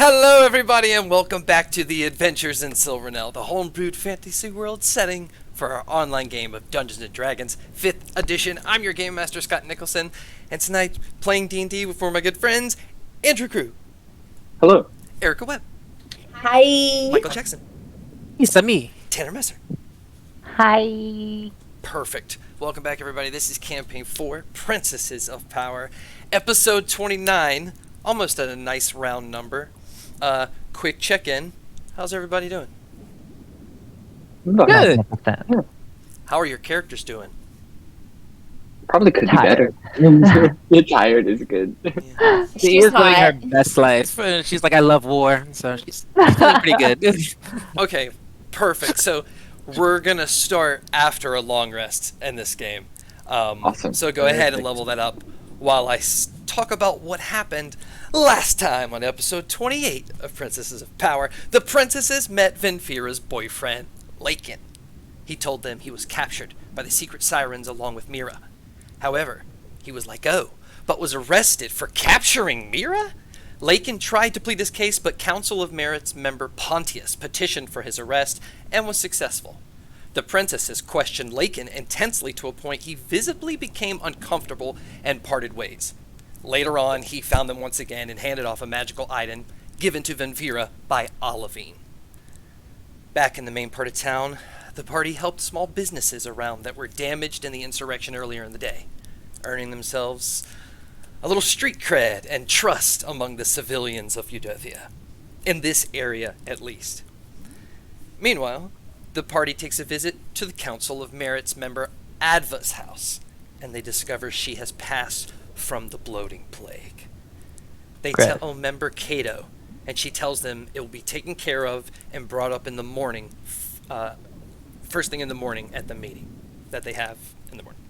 Hello, everybody, and welcome back to the Adventures in Silvernell, the homebrewed fantasy world setting for our online game of Dungeons & Dragons 5th edition. I'm your Game Master, Scott Nicholson, and tonight playing D&D with four of my good friends, Andrew Krug, Hello. Erica Webb, Hi. Michael Jackson, It's me. Tanner Messer. Hi. Perfect. Welcome back, everybody. This is Campaign 4, Princesses of Power, Episode 29, almost at a nice round number. Quick check-in. How's everybody doing? Good. How are your characters doing? Probably could Tired. be better. Tired is good. Yeah. She is living her best life. She's like, I love war, so she's feeling pretty good. Okay, perfect. So we're gonna start after a long rest in this game. Awesome. So go ahead and level that up while I talk about what happened last time on episode 28 of Princesses of Power. The princesses met Venfira's boyfriend, Lakin. He told them he was captured by the secret sirens along with Mira. However, he was let go, but was arrested for capturing Mira? Lakin tried to plead his case, but Council of Merit's member Pontius petitioned for his arrest and was successful. The princesses questioned Lakin intensely to a point he visibly became uncomfortable and parted ways. Later on, he found them once again and handed off a magical item given to Venfira by Olivine. Back in the main part of town, the party helped small businesses around that were damaged in the insurrection earlier in the day, earning themselves a little street cred and trust among the civilians of Eudothia, in this area at least. Meanwhile, the party takes a visit to the Council of Merit's member Adva's house, and they discover she has passed from the bloating plague. They tell member Cato, and she tells them it will be taken care of and brought up in the morning, first thing in the morning at the meeting that they have in the morning.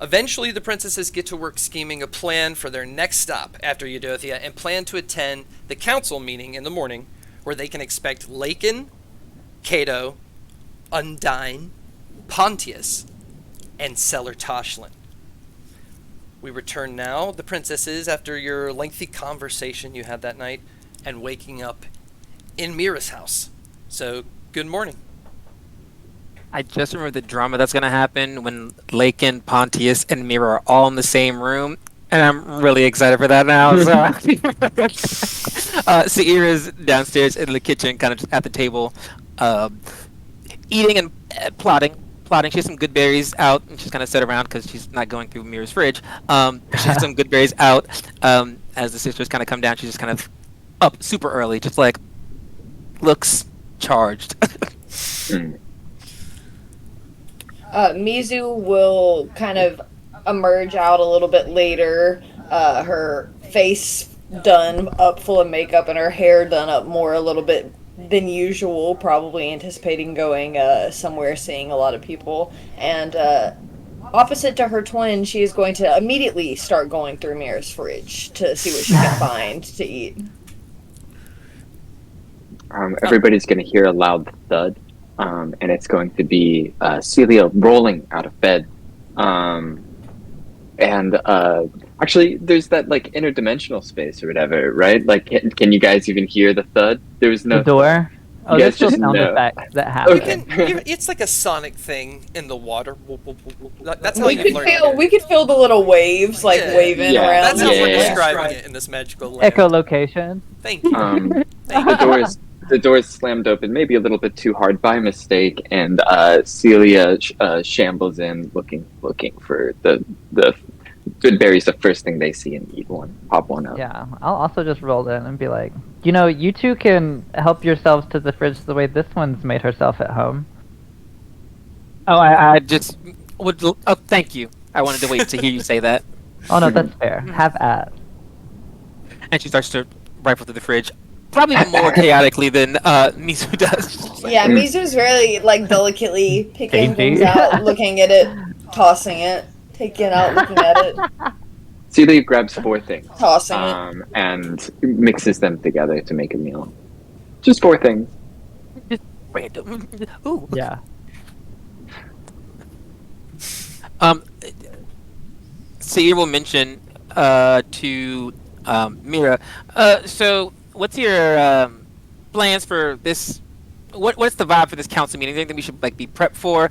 Eventually, the princesses get to work scheming a plan for their next stop after Eudothia and plan to attend the council meeting in the morning where they can expect Lakin, Cato, Undine, Pontius, and Seller Toshlin. We return now, the princesses, after your lengthy conversation you had that night, and waking up in Mira's house. So, good morning. I just remember the drama that's going to happen when Lakin, Pontius, and Mira are all in the same room, and I'm really excited for that now. Saira's downstairs in the kitchen, kind of just at the table, eating and plotting. She has some good berries out, and she's kind of set around because she's not going through Mira's fridge. She has some good berries out. As the sisters kind of come down, she's just kind of up super early, just like looks charged. Mizu will kind of emerge out a little bit later, her face done up full of makeup and her hair done up more a little bit than usual, probably anticipating going somewhere, seeing a lot of people. And opposite to her twin, she is going to immediately start going through Mira's fridge to see what she can find to eat. Everybody's going to hear a loud thud, and it's going to be Celia rolling out of bed. Actually, there's that like interdimensional space or whatever, right? Like, can you guys even hear the thud? There was no the door. Oh, You there's guys still just sound know. effects that happen. It's like a sonic thing in the water. That's how you learn it. We could feel the little waves like Yeah. waving Yeah. around. That's how we're Yeah. describing it in this magical land. Echolocation. Thank you. The doors slammed open, maybe a little bit too hard by mistake, and Celia shambles in, looking for the good berries. The first thing they see, and eat one, pop one out. Yeah, I'll also just roll in and be like, you two can help yourselves to the fridge the way this one's made herself at home. Oh, I just would. Oh, thank you. I wanted to wait to hear you say that. Oh no, that's fair. Have at. And she starts to rifle through the fridge, probably more chaotically than Mizu does. Yeah, Mizu's very like delicately picking Dainty. things out, looking at it, tossing it, taking it out, looking at it, Celia grabs 4 things, tossing it. and mixes them together to make a meal. Just 4 things. Random. Ooh. Yeah. Sair will mention to Mira. So what's your plans for this? What's the vibe for this council meeting? Anything we should like be prepped for?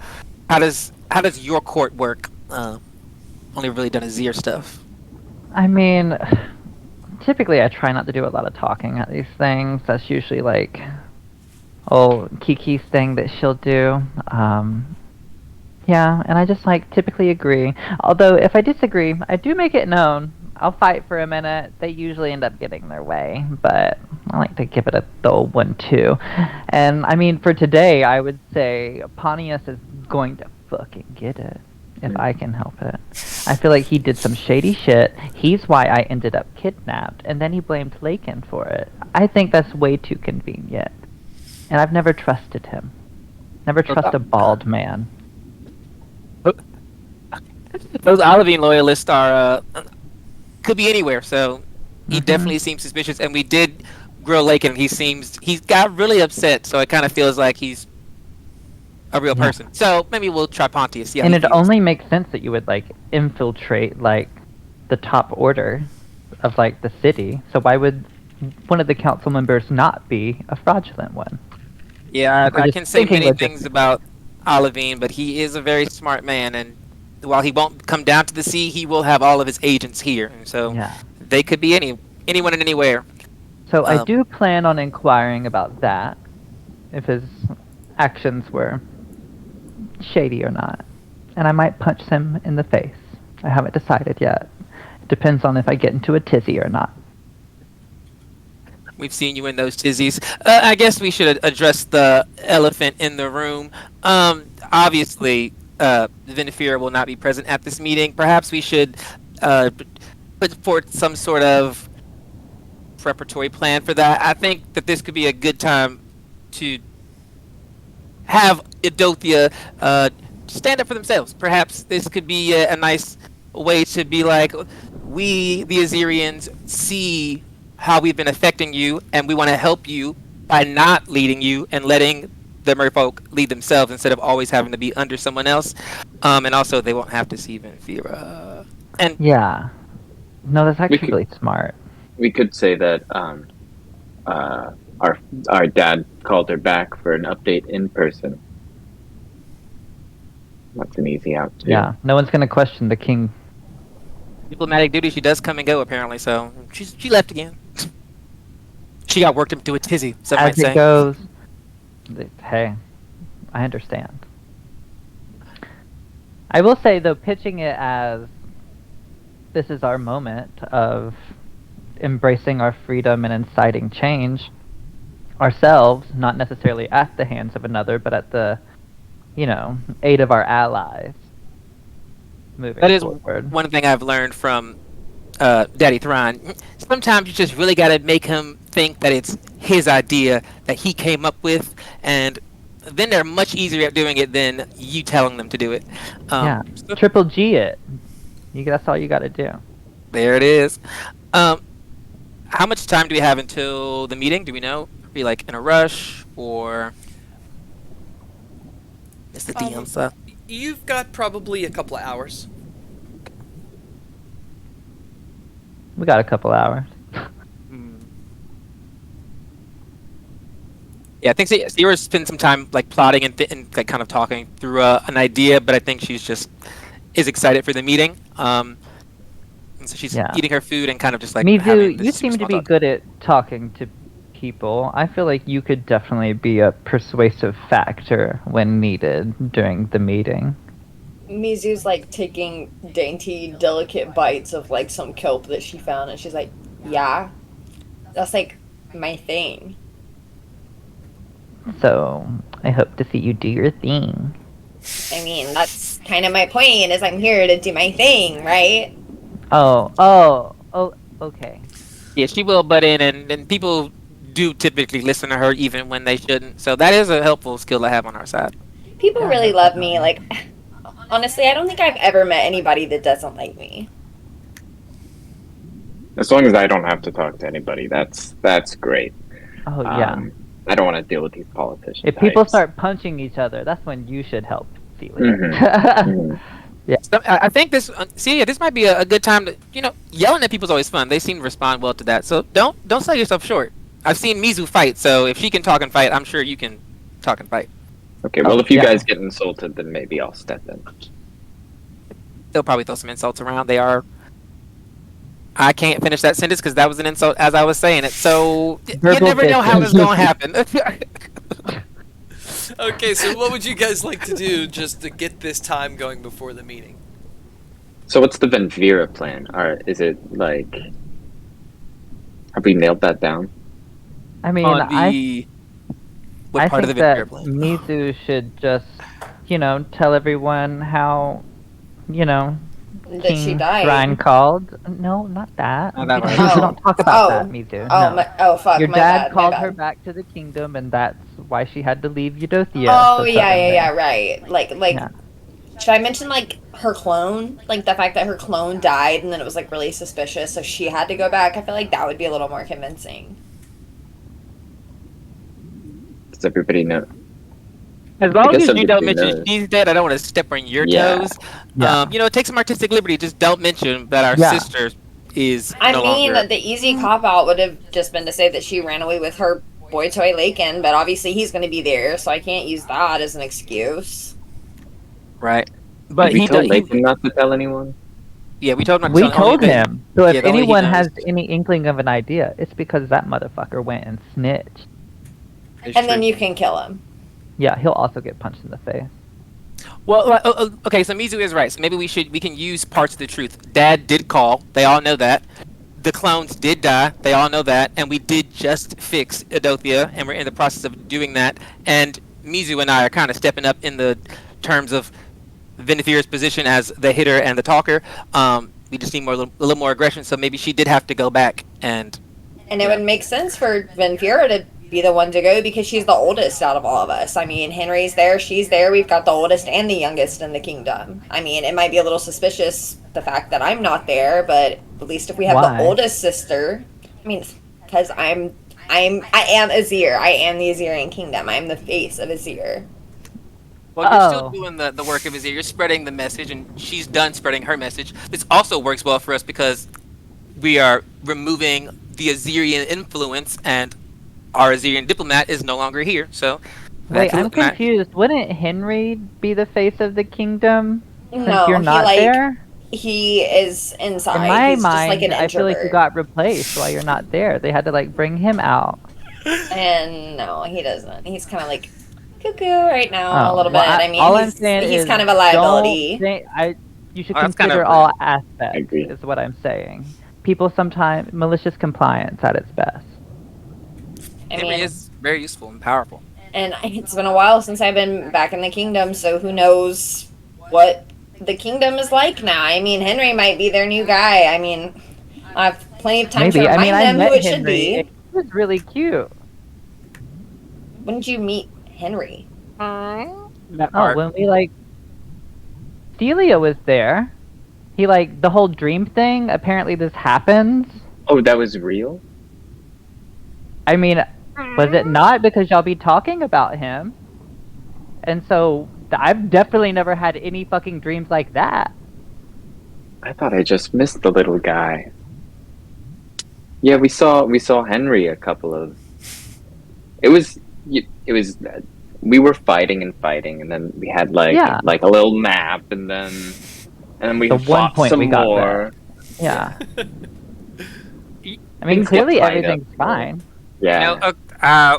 How does your court work? Only really done Azir stuff. I mean, typically I try not to do a lot of talking at these things. That's usually like, Kiki's thing that she'll do. Yeah, and I just like typically agree. Although if I disagree, I do make it known. I'll fight for a minute. They usually end up getting their way, but I like to give it the old one too. And I mean, for today, I would say Pontius is going to fucking get it if I can help it. I feel like he did some shady shit. He's why I ended up kidnapped, and then he blamed Lakin for it. I think that's way too convenient. And I've never trusted him. Never trust a bald man. Those Olivine loyalists are could be anywhere, so he definitely seems suspicious. And we did grill Lakin. He's got really upset, so it kind of feels like he's a real person. So maybe we'll try Pontius. Yeah, and it only makes sense that you would like infiltrate like the top order of like the city. So why would one of the council members not be a fraudulent one? Yeah, I can say many things about Olivine, but he is a very smart man, and while he won't come down to the sea, he will have all of his agents here, and so they could be anyone and anywhere. So I do plan on inquiring about that, if his actions were shady or not, and I might punch him in the face. I haven't decided yet. It depends on if I get into a tizzy or not. We've seen you in those tizzies. I guess we should address the elephant in the room. Obviously, Vinifera will not be present at this meeting. Perhaps we should put forth some sort of preparatory plan for that. I think that this could be a good time to have Idothea stand up for themselves. Perhaps this could be a nice way to be like, we, the Azirians, see how we've been affecting you, and we want to help you by not leading you and letting the merfolk lead themselves instead of always having to be under someone else. And also, they won't have to see Vinifera. And yeah, no, that's actually really smart. We could say that our dad called her back for an update in person. That's an easy out too. Yeah, no one's gonna question the king. Diplomatic duty, she does come and go apparently, so she left again. She got worked into a tizzy, some might As it say. goes, hey, I understand. I will say though, pitching it as this is our moment of embracing our freedom and inciting change ourselves, not necessarily at the hands of another, but at the, aid of our allies. Moving That is forward. one thing I've learned from Daddy Thrawn. Sometimes you just really got to make him think that it's his idea that he came up with, and then they're much easier at doing it than you telling them to do it. Triple G it. That's all you got to do. There it is. How much time do we have until the meeting? Do we know? Are we like in a rush, or it's the DM stuff? You've got probably a couple of hours. We got a couple hours. Yeah, I think Sierra's spent some time like plotting and like kind of talking through an idea, but I think she's just is excited for the meeting. And so she's eating her food and kind of just like. Mizu, you seem to be good at talking to people. I feel like you could definitely be a persuasive factor when needed during the meeting. Mizu's like taking dainty, delicate bites of like some kelp that she found, and she's like, yeah, that's like my thing. So I hope to see you do your thing. I mean, that's kind of my point, is I'm here to do my thing, right? Oh, okay. Yeah, she will butt in, and people do typically listen to her even when they shouldn't. So that is a helpful skill to have on our side. People really love me. Like, honestly, I don't think I've ever met anybody that doesn't like me. As long as I don't have to talk to anybody, that's great. Oh, yeah. I don't want to deal with these politicians. If people start punching each other, that's when you should help, Celia. Mm-hmm. Yeah. So I think this might be a good time to, yelling at people is always fun. They seem to respond well to that. So don't sell yourself short. I've seen Mizu fight, so if she can talk and fight, I'm sure you can talk and fight. Okay, well, if you yeah. guys get insulted, then maybe I'll step in. They'll probably throw some insults around. They are. I can't finish that sentence because that was an insult as I was saying it. So you Verbal never know how this bitches. gonna happen. Okay, so what would you guys like to do just to get this time going before the meeting? So what's the Venvira plan? Or is it like... Have we nailed that down? I mean, On the what I part of think the that Ventura plan? Mizu should just, tell everyone how, That she King died. Shrine called. No, not that. Not that we, part. we don't talk about Oh. that, Mizu. Oh, no. fuck, Your my dad bad, called my her bad. back to the kingdom, and that's why she had to leave Eudothia. Oh, to yeah, Southern right. Like, Yeah. should I mention, like, her clone? Like, the fact that her clone died and then it was, like, really suspicious, so she had to go back? I feel like that would be a little more convincing. Does everybody know? As long guess as you don't everybody mention knows. she's dead, I don't want to step on your Yeah. toes. Yeah. Take some artistic liberty. Just don't mention that our Yeah. sister is I no mean, longer. the easy cop-out would have just been to say that she ran away with her boy toy Lakin, but obviously he's going to be there, so I can't use that as an excuse. Right. But we he told does. Lakin not to tell anyone? Yeah, we told him. Not to We tell only told that- him. So if yeah, the only he anyone knows. has any inkling of an idea, it's because that motherfucker went and snitched. It's And then true. you can kill him. Yeah, he'll also get punched in the face. Well, okay. So Mizu is right. So maybe we can use parts of the truth. Dad did call. They all know that. The clones did die. They all know that. And we did just fix Eudothia, and we're in the process of doing that. And Mizu and I are kind of stepping up in the terms of Venethira's position as the hitter and the talker. We just need a little more aggression. So maybe she did have to go back and. And it would make sense for Venfira to be the one to go because she's the oldest out of all of us. I mean, Henry's there, she's there, we've got the oldest and the youngest in the kingdom. I mean, it might be a little suspicious, the fact that I'm not there, but at least if we have Why? the oldest sister, I mean, because I am Azir. I am the Azirian kingdom. I am the face of Azir. Well, you're Oh. still doing the work of Azir. You're spreading the message, and she's done spreading her message. This also works well for us because we are removing the Azirian influence, and our Azirian diplomat is no longer here. So, Wait, that's I'm looking at- confused. Wouldn't Henry be the face of the kingdom since No, you're he not like there? he is inside. In my He's just mind, like an I feel like you introvert. got replaced while you're not there. They had to bring him out. And no, he doesn't. He's kind of like cuckoo right now Oh, a little well, bit. I mean, all I'm he's saying he's is kind of a liability. You should Oh, that's kind consider of all rude. aspects. I agree. Is what I'm saying. People sometimes malicious compliance at its best. I Henry mean, is very useful and powerful. and it's been a while since I've been back in the kingdom, so who knows what the kingdom is like now. I mean, Henry might be their new guy. I mean, I have plenty of time to Maybe. I remind mean, I them met who it Henry. should be. He was really cute. When did you meet Henry? That Oh, part. when we Celia was there. He the whole dream thing. Apparently, this happens. Oh, that was real? I mean, was it not? Because y'all be talking about him, and so I've definitely never had any fucking dreams like that. I thought I just missed the little guy. Yeah, we saw Henry a couple of... It was we were fighting, and then we had Yeah. like a little nap, and then we The one fought point some we got more. Yeah. I mean, Things clearly get tied everything's up. fine. Yeah.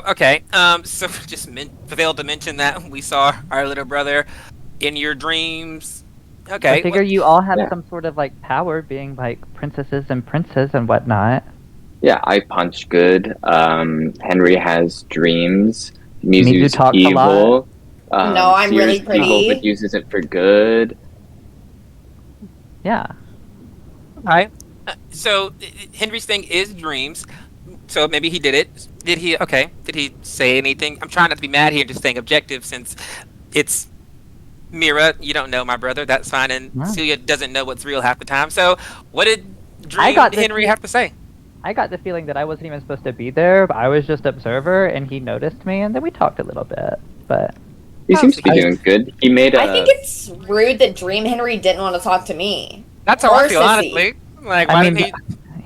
Okay. So just failed to mention that we saw our little brother in your dreams. Okay. I figure you all have Yeah. some sort of power, being princesses and princes and whatnot. Yeah, I punch good. Henry has dreams. Mizu Mizu's talks a lot. evil. No, I'm really Seer's pretty. evil, but uses it for good. Yeah. Alright. So Henry's thing is dreams. So maybe he did it. Did he? Okay. Did he say anything? I'm trying not to be mad here, just staying objective, since it's Mira. You don't know my brother. That's fine, and No. Celia doesn't know what's real half the time. So what did I got this- Henry have to say? I got the feeling that I wasn't even supposed to be there, but I was just observer, and he noticed me, and then we talked a little bit. But He seems to be I- doing good. He made a... I think it's rude that Dream Henry didn't want to talk to me. That's how I Or feel, sissy. honestly. Like, I why mean, didn't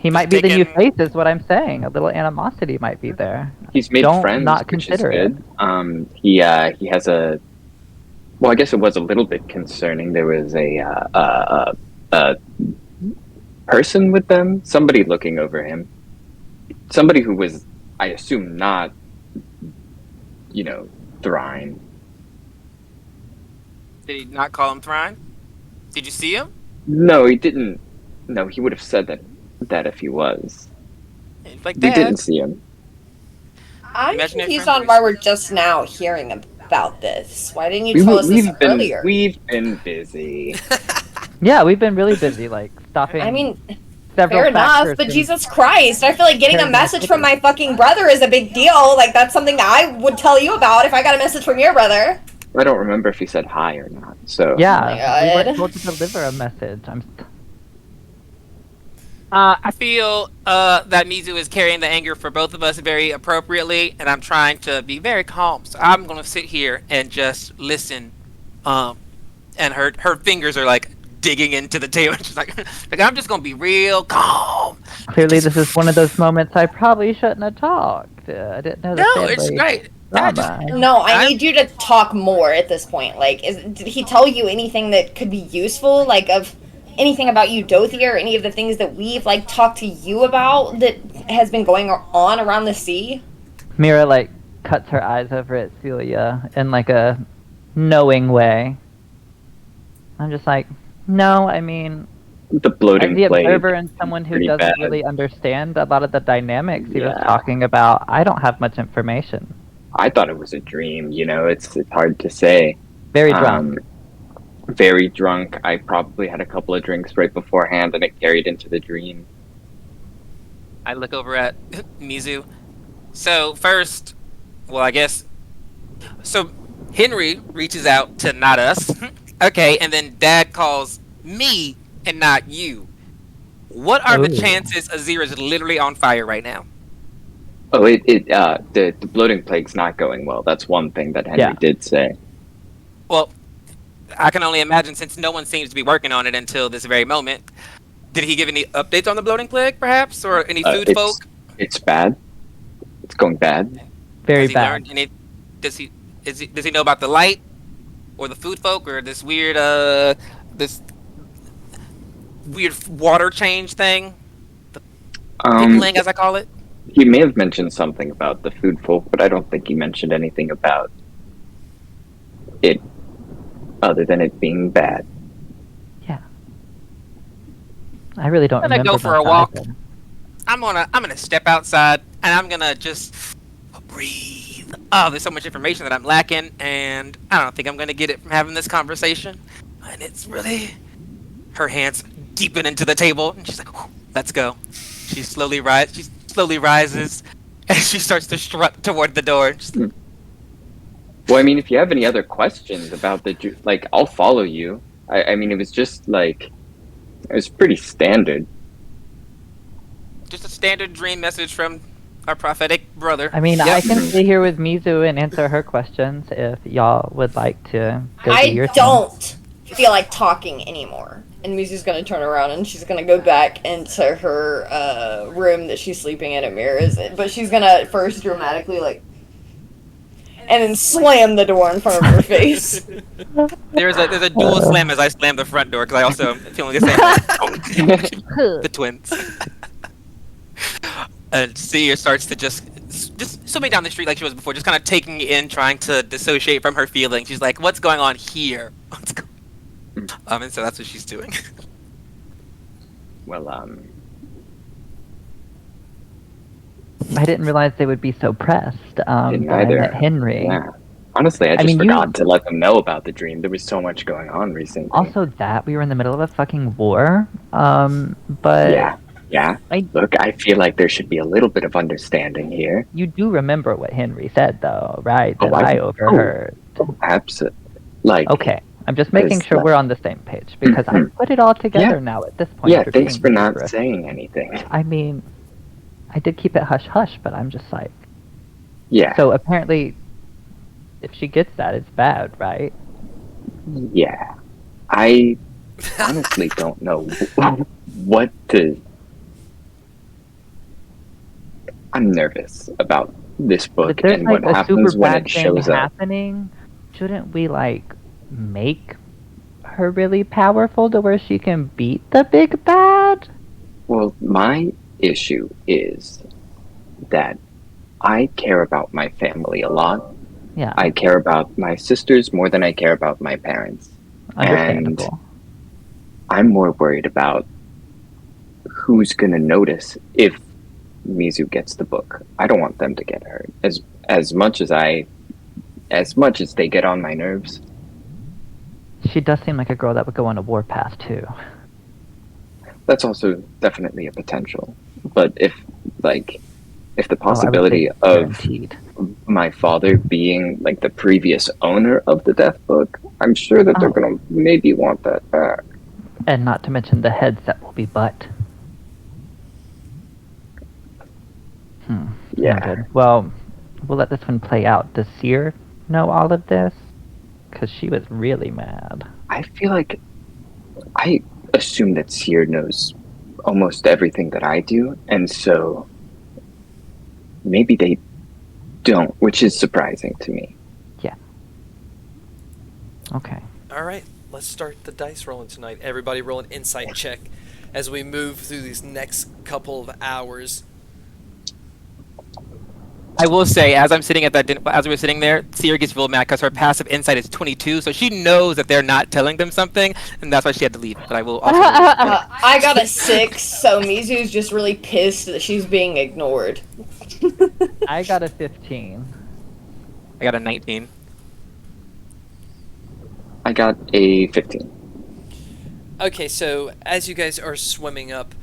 He might be the new face, is what I'm saying. A little animosity might be there. He's made Don't friends, not which is consider it. good. He has a. Well, I guess it was a little bit concerning. There was a person with them, somebody looking over him, somebody who was, I assume, not, Thrine. Did he not call him Thrine? Did you see him? No, he didn't. No, he would have said that if he was. It's like We that. didn't see him. I'm Imaginary confused friend on why we're just now hearing about this. Why didn't you We- tell us this we've been earlier? we've been busy. Yeah, we've been really busy, like stopping. I mean, several fair enough, factors but in- Jesus Christ, I feel like getting a Fair message enough. from my fucking brother is a big deal. Like, that's something that I would tell you about if I got a message from your brother. I don't remember if he said hi or not. So Yeah, my we God. weren't told to deliver a message. I feel that Mizu is carrying the anger for both of us very appropriately, and I'm trying to be very calm. So I'm going to sit here and just listen. And her fingers are like digging into the table. She's like I'm just going to be real calm. Clearly, this is one of those moments I probably shouldn't have talked. I didn't know the No, it's family great. I just- drama. No, I I'm- need you to talk more at this point. Like, did he tell you anything that could be useful? Like, of anything about Eudothia or any of the things that we've, like, talked to you about that has been going on around the sea? Mira like cuts her eyes over at Celia in like a knowing way. I'm just like, no, I mean, the as bloating the plague. observer and someone who pretty doesn't bad. really understand a lot of the dynamics he was Yeah. talking about, I don't have much information. I thought it was a dream. It's hard to say. Very drunk. Very drunk. I probably had a couple of drinks right beforehand, and it carried into the dream. I look over at Mizu. So first, well, I guess. So Henry reaches out to not us. Okay, and then Dad calls me and not you. What are the Ooh. chances Azira's literally on fire right now? Oh, the bloating plague's not going well. That's one thing that Henry Yeah. did say. Well, I can only imagine since no one seems to be working on it until this very moment. Did he give any updates on the bloating plague, perhaps, or any food folk? It's bad. It's going bad. Very Has he bad. learned any? Does he know about the light, or the food folk, or this weird water change thing? Pickling, as I call it. He may have mentioned something about the food folk, but I don't think he mentioned anything about it other than it being bad. I really don't I'm gonna remember. go for a much walk. either. I'm gonna step outside and I'm gonna just breathe. Oh, there's so much information that I'm lacking, and I don't think I'm gonna get it from having this conversation. And it's really her hands deepen into the table, and she's like, "Let's go." She slowly rises, and she starts to strut toward the door. She's like, Well, I mean, if you have any other questions about I'll follow you. I mean, it was just it was pretty standard. just a standard dream message from our prophetic brother. I mean, Yep. I can stay here with Mizu and answer her questions if y'all would like to go do your I don't feel like talking anymore. And Mizu's gonna turn around and she's gonna go back into her room that she's sleeping in at Mira's. But she's gonna first dramatically and then slam the door in front of her face. There's a dual slam as I slam the front door because I also am feeling the same. The twins. And Celia starts to just swimming down the street like she was before, just kind of taking it in, trying to dissociate from her feelings. She's like, "What's going on here?" And so that's what she's doing. Well, I didn't realize they would be so pressed. Didn't That I either. met Henry. yeah. Honestly, I just mean, forgot to let them know about the dream. There was so much going on recently. Also, that we were in the middle of a fucking war. But Yeah. I- Look, I feel like there should be a little bit of understanding here. you do remember what Henry said, though, right? Oh, That I- I overheard. Absolutely. Okay, I'm just making Because, sure we're on the same page because I put it all together now at this point. Yeah, after thanks being for not here. saying anything. I mean, I did keep it hush hush, but I'm just like, Yeah. so apparently, if she gets that, it's bad, right? Yeah. I honestly don't know what to I'm nervous about this But book if there's and like what a super happens when bad it thing shows up. happening, shouldn't we like make her really powerful to where she can beat the big bad? Well, my issue is that I care about my family a lot. Yeah, I care about my sisters more than I care about my parents. And understandable. I'm more worried about who's going to notice if Mizu gets the book. I don't want them to get hurt. As much as they get on my nerves. She does seem like a girl that would go on a warpath too. That's also definitely a potential. But if the Oh, I would say possibility of guaranteed. my father being like the previous owner of the Death Book, I'm sure that they're Oh. gonna maybe want that back. And not to mention the heads that will be butt. Yeah. Noted. Well, we'll let this one play out. Does Seer know all of this? Because she was really mad. I feel like I assume that Seer knows almost everything that I do, and so maybe they don't, which is surprising to me. Okay. All right, let's start the dice rolling tonight. Everybody roll an insight check as we move through these next couple of hours. I will say, as I'm sitting at that as we were sitting there, Sierra gets real mad because her passive insight is 22, so she knows that they're not telling them something, and that's why she had to leave. But I will also. I got a 6, so Mizu's just really pissed that she's being ignored. I got a 15. I got a 19. I got a 15. Okay, so as you guys are swimming up,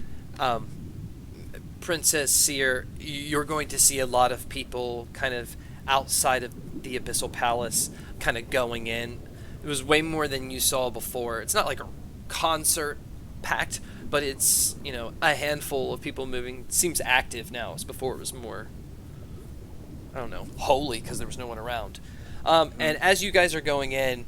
Princess Seer, you're going to see a lot of people kind of outside of the Abyssal Palace kind of going in. It was way more than you saw before. It's not like a concert packed, but it's, a handful of people moving. It seems active now, as before it was more, I don't know, holy because there was no one around. And as you guys are going in,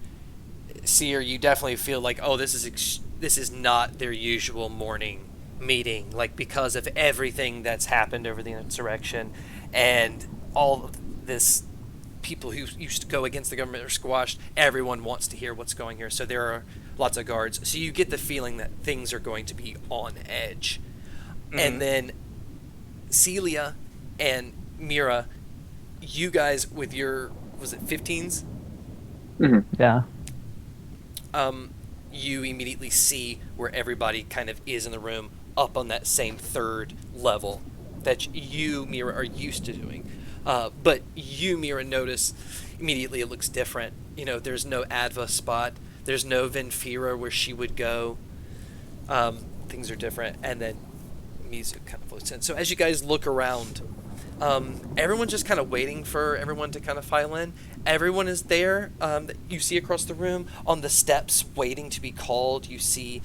Seer, you definitely feel like, oh, this is not their usual morning meeting, like because of everything that's happened over the insurrection and all of this people who used to go against the government are squashed. Everyone wants to hear what's going here, so there are lots of guards, so you get the feeling that things are going to be on edge. And then Celia and Mira, you guys with your, was it 15s? Yeah. You immediately see where everybody kind of is in the room up on that same third level that you, Mira, are used to doing. But you, Mira, notice immediately it looks different. There's no Adva spot. There's no Venfira where she would go. Things are different. And then Mizu kind of floats in. So as you guys look around, everyone's just kind of waiting for everyone to kind of file in. Everyone is there that you see across the room. On the steps, waiting to be called, you see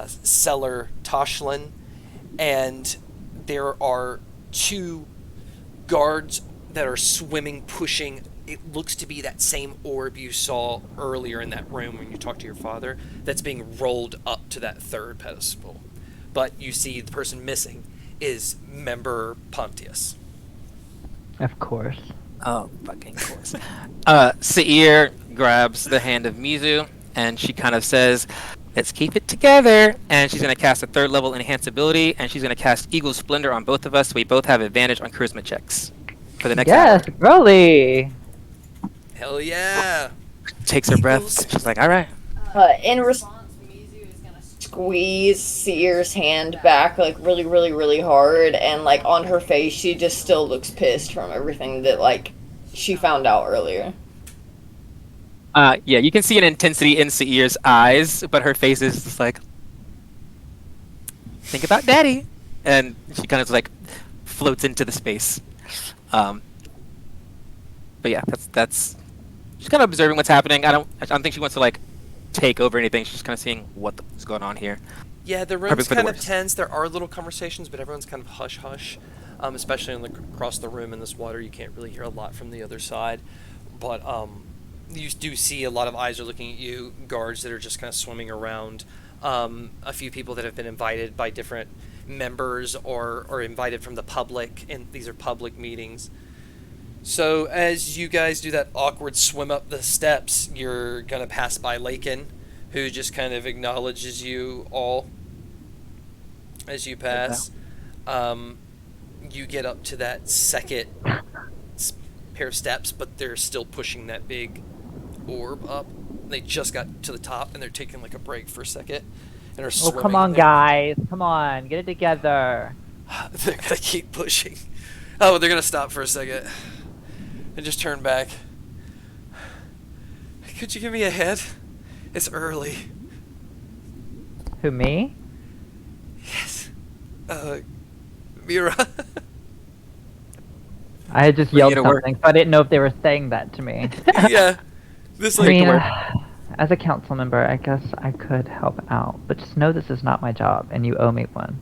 Seller Toshlin, and there are 2 guards that are swimming, pushing. It looks to be that same orb you saw earlier in that room when you talked to your father that's being rolled up to that third pedestal. But you see the person missing is Member Pontius. Of course. Oh, fucking course. Seir grabs the hand of Mizu, and she kind of says, let's keep it together. And she's going to cast a 3rd level enhance ability, and she's going to cast Eagle Splendor on both of us, so we both have advantage on charisma checks for the next Yes, hour. Rolly! Hell yeah! Takes her breath. She's like, all right. In response, Mizu is gonna squeeze Seer's hand back, like, really, really, really hard, and, like, on her face, she just still looks pissed from everything that, like, she found out earlier. Yeah, you can see an intensity in Seir's eyes, but her face is just like, think about daddy. And she kind of like floats into the space. But yeah, that's she's kind of observing what's happening. I don't think she wants to like take over anything. She's just kind of seeing what's going on here. Yeah, the Hoping room's for the kind of worst. tense. There are little conversations, but everyone's kind of hush-hush. Especially across the room in this water, you can't really hear a lot from the other side. But you do see a lot of eyes are looking at you, guards that are just kind of swimming around. A few people that have been invited by different members or invited from the public, and these are public meetings. So as you guys do that awkward swim up the steps, you're going to pass by Lakin, who just kind of acknowledges you all as you pass. You get up to that second pair of steps, but they're still pushing that big orb up. They just got to the top, and they're taking like a break for a second. And are Oh, swimming come on, in there. guys. Come on. Get it together. They're going to keep pushing. Oh, they're going to stop for a second. And just turn back. Could you give me a head? It's early. Who, me? Yes. Mira. I had just We yelled need to work. something, so I didn't know if they were saying that to me. Yeah. This I like mean, as a council member, I guess I could help out, but just know this is not my job, and you owe me one.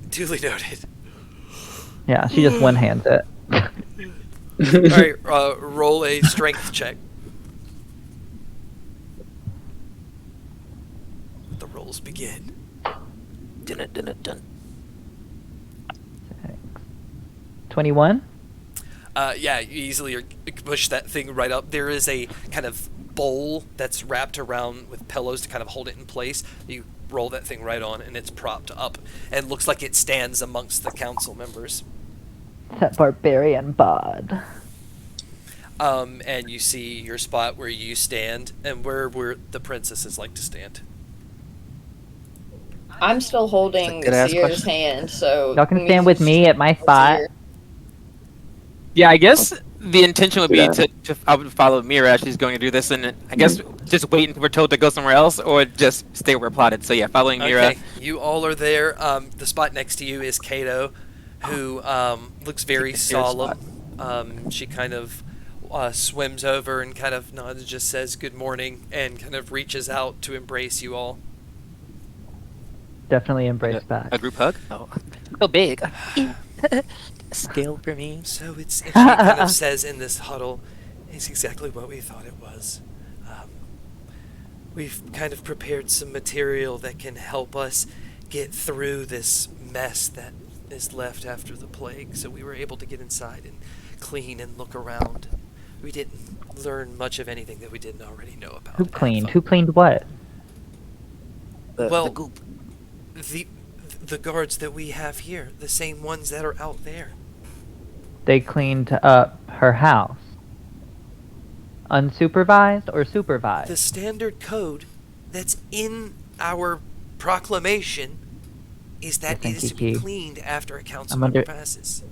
duly noted. Yeah, she just one-hands it. Alright, roll a strength check. The rolls begin. Dun, dun, dun, dun. 21? Yeah, you easily push that thing right up. There is a kind of bowl that's wrapped around with pillows to kind of hold it in place. You roll that thing right on, and it's propped up, and looks like it stands amongst the council members. That barbarian bod. And you see your spot where you stand, and where the princesses like to stand. I'm still holding That's a good-ass Seer's question. hand, so Y'all can stand with me at my spot. Seer. Yeah, I guess the intention would be Yeah. to I would follow Mira as she's going to do this, and I guess just wait until we're told to go somewhere else, or just stay where we're plotted. So yeah, following Mira. Okay, you all are there. The spot next to you is Kato, who looks very Take the Seer solemn. She kind of swims over and kind of nods and just says good morning, and kind of reaches out to embrace you all. Definitely embrace that. A group hug? Oh, so big. Scale for me. So and she kind of says in this huddle, it's exactly what we thought it was. We've kind of prepared some material that can help us get through this mess that is left after the plague. So we were able to get inside and clean and look around. We didn't learn much of anything that we didn't already know about. Who and have cleaned? fun. Who cleaned what? Well, the goop. The guards that we have here, the same ones that are out there. They cleaned up her house. Unsupervised or supervised? The standard code that's in our proclamation is that it thank is you, to be Key. cleaned after a council I'm member under- passes.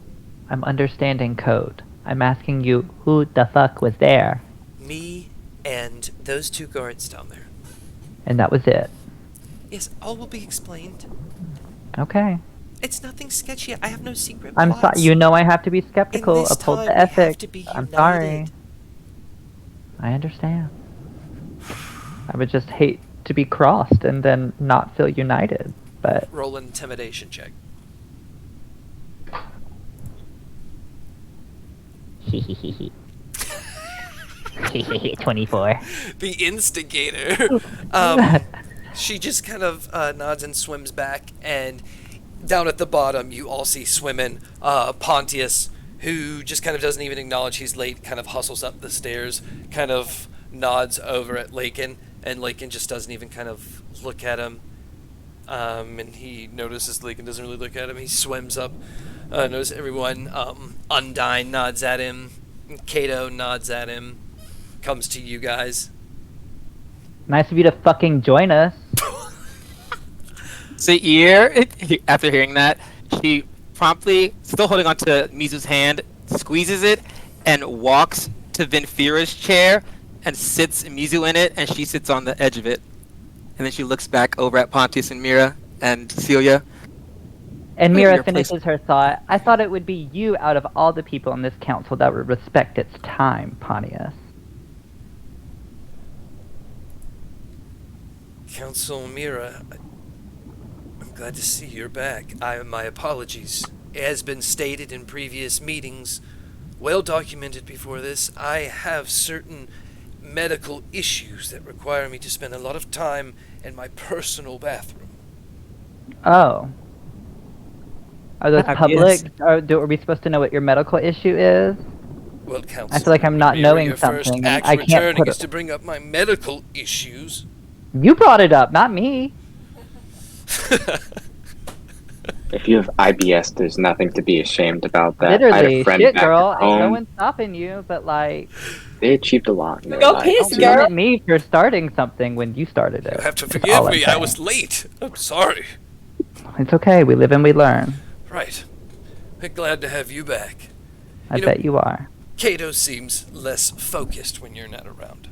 I'm understanding code. I'm asking you, who the fuck was there? Me and those two guards down there. And that was it. Yes, all will be explained. Okay. It's nothing sketchy. I have no secret I'm plots. sorry. You know I have to be In skeptical. this Uphold time, the we have ethic. to be I'm sorry. united. I understand. I would just hate to be crossed and then not feel united. But Roll an intimidation check. 24. The instigator. She just kind of nods and swims back, and down at the bottom, you all see swimming Pontius, who just kind of doesn't even acknowledge he's late, kind of hustles up the stairs, kind of nods over at Lakin, and Lakin just doesn't even kind of look at him. And he notices Lakin doesn't really look at him. He swims up, notices everyone. Undyne nods at him. Kato nods at him. Comes to you guys. Nice of you to fucking join us. So Ear, after hearing that, she promptly, still holding onto Mizu's hand, squeezes it, and walks to Vinfira's chair and sits Mizu in it, and she sits on the edge of it. And then she looks back over at Pontius and Mira and Celia. And Wait, Mira your place- finishes her thought. I thought it would be you out of all the people in this council that would respect its time, Pontius. Council Mira, I'm glad to see you're back. My apologies. It has been stated in previous meetings, well documented before this, I have certain medical issues that require me to spend a lot of time in my personal bathroom. Oh, Are those Yes. public? Are we supposed to know what your medical issue is? Well, Council, I feel like I'm not knowing your first something, and act I can't returning put is it. to bring up my medical issues. You brought it up, not me. If you have IBS, there's nothing to be ashamed about that. I had Literally, a friend shit, back girl. at Ain't no home. one stopping you, but like, They achieved a lot in their Go lives. piss, don't girl. come at me for starting something when you started it. You have to is forgive all I'm me. I saying. was late. I'm sorry. It's okay. We live and we learn. Right. I'm glad to have you back. I You know- bet you are. Kato seems less focused when you're not around.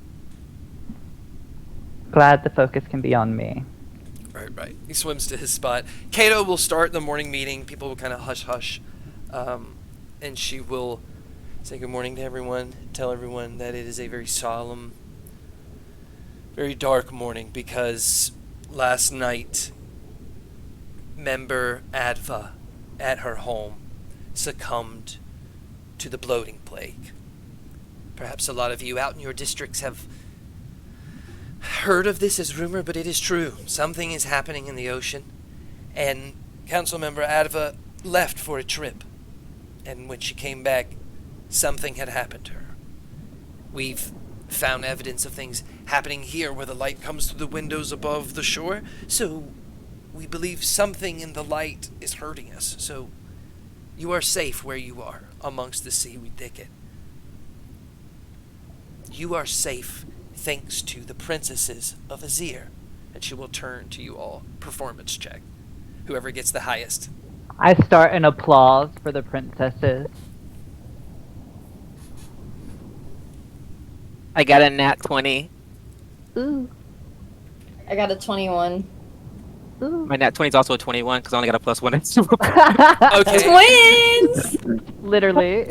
Glad the focus can be on me. Right. He swims to his spot. Kato will start the morning meeting. People will kind of hush. And she will say good morning to everyone. Tell everyone that it is a very solemn, very dark morning because last night, member Adva at her home succumbed to the bloating plague. Perhaps a lot of you out in your districts have heard of this as rumor, but it is true. Something is happening in the ocean, and Councilmember Adva left for a trip, and when she came back, something had happened to her. We've found evidence of things happening here where the light comes through the windows above the shore, so we believe something in the light is hurting us. So you are safe where you are amongst the seaweed thicket. You are safe thanks to the princesses of Azir. And she will turn to you all. Performance check. Whoever gets the highest. I start an applause for the princesses. I got a nat 20. Ooh, I got a 21. ooh. My nat 20 is also a 21 because I only got a +1 in super. Okay. Twins! Literally.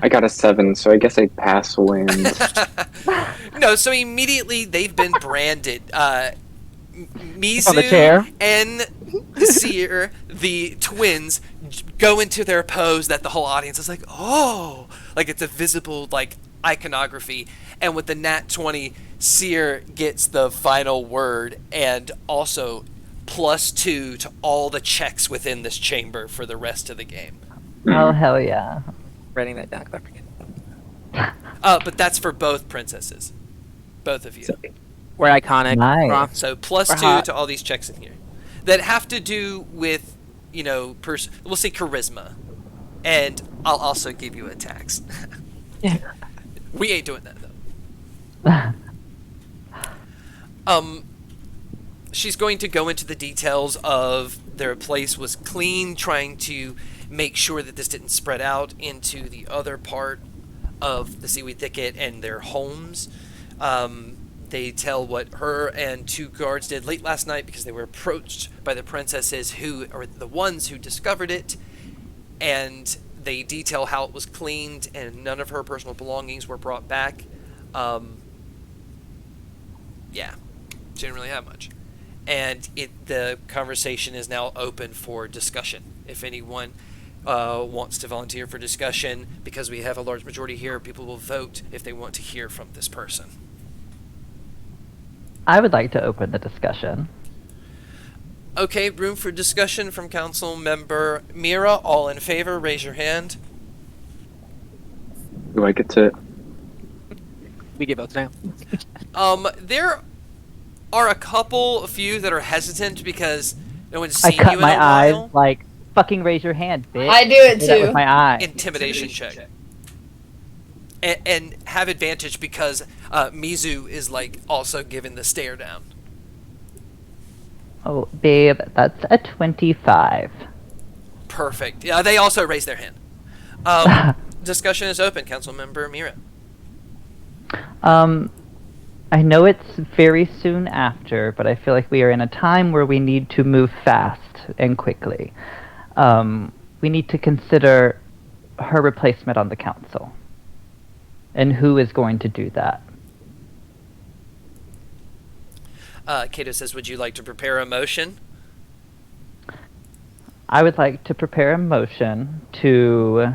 I got a 7, so I guess I pass wind. No, so immediately they've been branded. Mizu On the chair. and Seer, the twins, go into their pose that the whole audience is like, oh, like it's a visible like iconography. And with the nat 20, Seer gets the final word and also +2 to all the checks within this chamber for the rest of the game. Oh, hell yeah. Writing that down 'cause I forget. But that's for both princesses. Both of you. We're iconic. Nice. Rock. So We're +2 hot. to all these checks in here that have to do with, we'll say charisma, and I'll also give you a tax. Yeah. We ain't doing that though. She's going to go into the details of their place was clean, trying to make sure that this didn't spread out into the other part of the seaweed thicket and their homes. They tell what her and 2 guards did late last night because they were approached by the princesses who are the ones who discovered it, and they detail how it was cleaned and none of her personal belongings were brought back. Yeah, she didn't really have much. And the conversation is now open for discussion. If anyone wants to volunteer for discussion, because we have a large majority here, people will vote if they want to hear from this person. I would like to open the discussion. Okay, room for discussion from Council Member Mira. All in favor, raise your hand. Do I get to? We get votes now. There are a few that are hesitant because no one's I seen cut you in my a eyes while. like, fucking raise your hand, bitch. I do it Say that too. with my eyes. Intimidation check. And have advantage because Mizu is like also given the stare down. Oh, babe, that's a 25. Perfect. Yeah, they also raise their hand. Discussion is open, Council Member Mira. I know it's very soon after, but I feel like we are in a time where we need to move fast and quickly. We need to consider her replacement on the council. And who is going to do that? Kato says, would you like to prepare a motion? I would like to prepare a motion to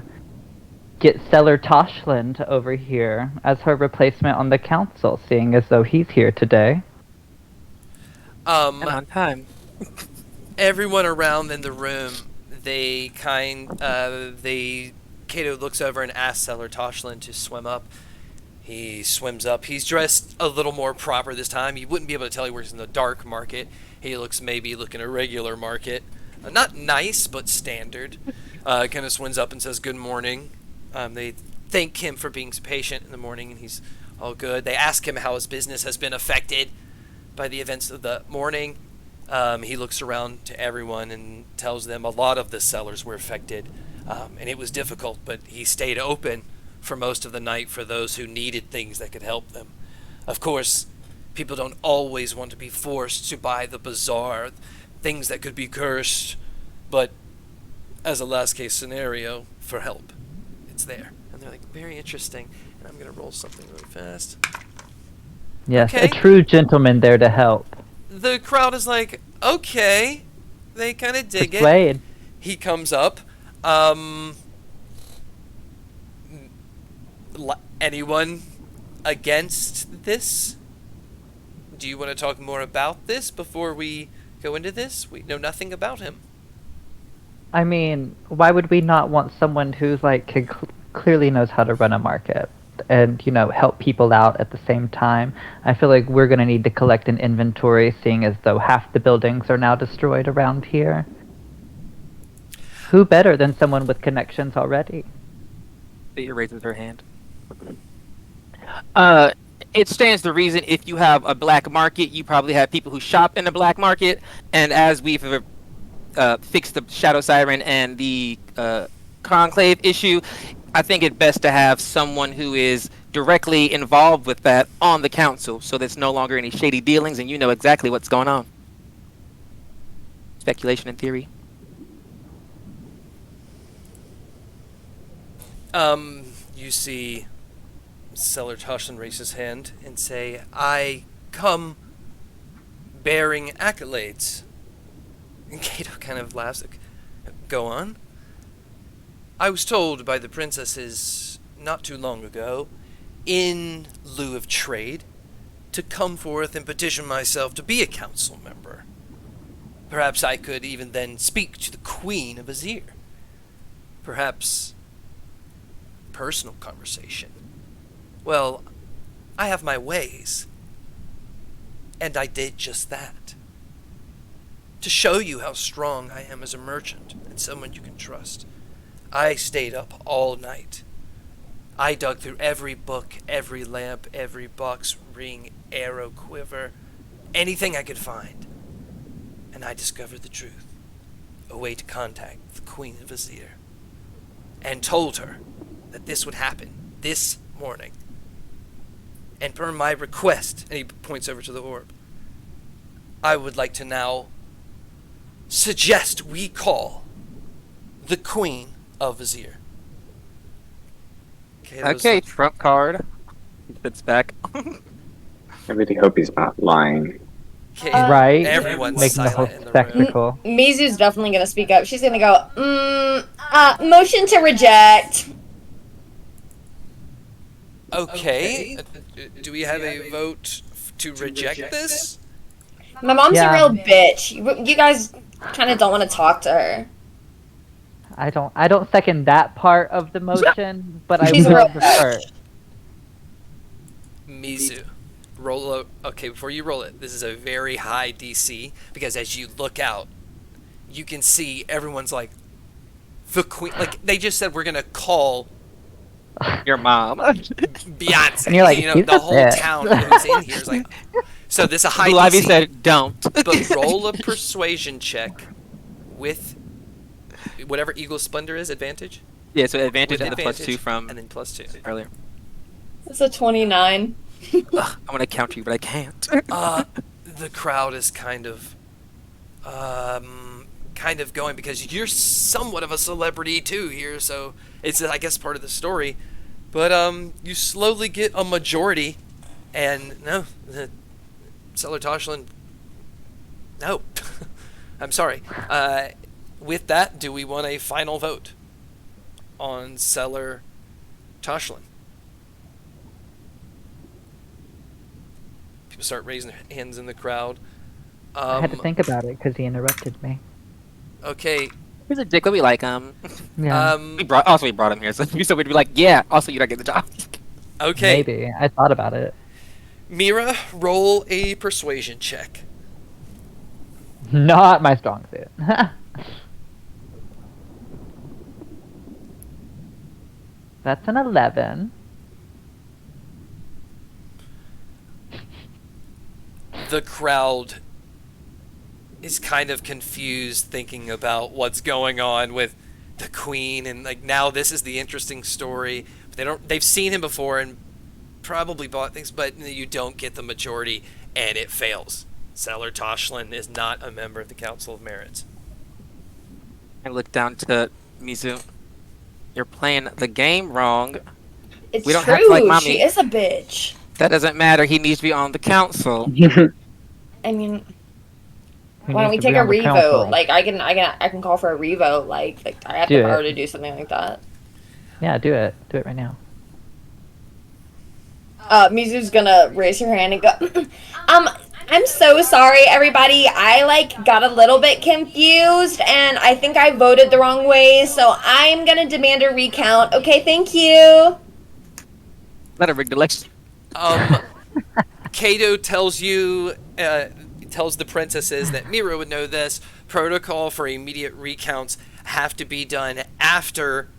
get Stellar Toshland over here as her replacement on the council, seeing as though he's here today. And on time. Everyone around in the room Kato looks over and asks Seller Toshlin to swim up. He swims up. He's dressed a little more proper this time. You wouldn't be able to tell he works in the dark market. He looks maybe looking a regular market. Not nice, but standard. Kind of swims up and says, "Good morning." They thank him for being patient in the morning, and he's all good. They ask him how his business has been affected by the events of the morning. He looks around to everyone and tells them a lot of the sellers were affected, and it was difficult, but he stayed open for most of the night for those who needed things that could help them. Of course, people don't always want to be forced to buy the bazaar, things that could be cursed, but as a last case scenario for help, it's there. And they're like, very interesting. And I'm going to roll something really fast. Yes, Okay. a true gentleman there to help. The crowd is like, okay. They kind of dig it. Persuade. He comes up. Anyone against this? Do you want to talk more about this before we go into this? We know nothing about him. I mean, why would we not want someone who's like clearly knows how to run a market and, you know, help people out at the same time? I feel like we're going to need to collect an inventory, seeing as though half the buildings are now destroyed around here. Who better than someone with connections already? Thea raises her hand. It stands to reason if you have a black market, you probably have people who shop in the black market, and as we've fixed the Shadow Siren and the Conclave issue, I think it's best to have someone who is directly involved with that on the council, so there's no longer any shady dealings and you know exactly what's going on. Speculation and theory. You see Seller Toshlin raise his hand and say, I come bearing accolades. And Kato kind of laughs. Like, go on. I was told by the princesses not too long ago, in lieu of trade, to come forth and petition myself to be a council member. Perhaps I could even then speak to the Queen of Azir. Perhaps personal conversation. Well, I have my ways. And I did just that. To show you how strong I am as a merchant and someone you can trust, I stayed up all night. I dug through every book, every lamp, every box, ring, arrow, quiver, anything I could find. And I discovered the truth. A way to contact the Queen of Azir. And told her that this would happen this morning. And per my request, and he points over to the orb, I would like to now suggest we call the Queen of Azir. Okay, trump card. He sits back. I really hope he's not lying. Right? Everyone's Making the whole silent in the room. spectacle. Mizu's definitely gonna speak up. She's gonna go, motion to reject. Okay. Do we have a vote to reject this? My mom's Yeah. a real bitch. You guys kind of don't want to talk to her. I don't second that part of the motion, but I She's will real prefer. Mizu, okay, before you roll it, this is a very high DC, because as you look out, you can see everyone's like, the Queen, like, they just said we're going to call Your mom. Beyonce. And you're like, you know, "She's the a whole bitch." town who's in here is like, so this is a high Blue Ivy DC, said, don't. but roll a persuasion check with whatever Eagle Splendor is, advantage? Yeah, so advantage With and the +2 advantage, from and then +2. earlier. It's a 29. I want to counter you, but I can't. The crowd is kind of going, because you're somewhat of a celebrity too here, so it's, I guess, part of the story. But you slowly get a majority, and no, Seller Toshlin, no. I'm sorry. With that, do we want a final vote on Seller Toshlin? People start raising their hands in the crowd. I had to think about it because he interrupted me. Okay, He's a dick, but we like him. Yeah. We brought him here, so we'd be like, yeah. Also, you don't get the job. Okay, Maybe. I thought about it. Mira, roll a persuasion check. Not my strong suit. That's an 11. The crowd is kind of confused, thinking about what's going on with the queen, and like now this is the interesting story. They've seen him before and probably bought things, but you don't get the majority, and it fails. Salar Toshlin is not a member of the Council of Merits. I look down to Mizu. You're playing the game wrong. It's We don't true. have to like mommy. She is a bitch. That doesn't matter. He needs to be on the council. I mean, Who why don't we needs to take be a on the council? revote? Like I can call for a revote. Like I have Do the power it. to do something like that. Yeah, do it. Do it right now. Mizu's gonna raise her hand and go, I'm so sorry, everybody. I got a little bit confused, and I think I voted the wrong way, so I'm gonna demand a recount. Okay, thank you. Not a rigged election. Kato tells the princesses that Mira would know this. Protocol for immediate recounts have to be done after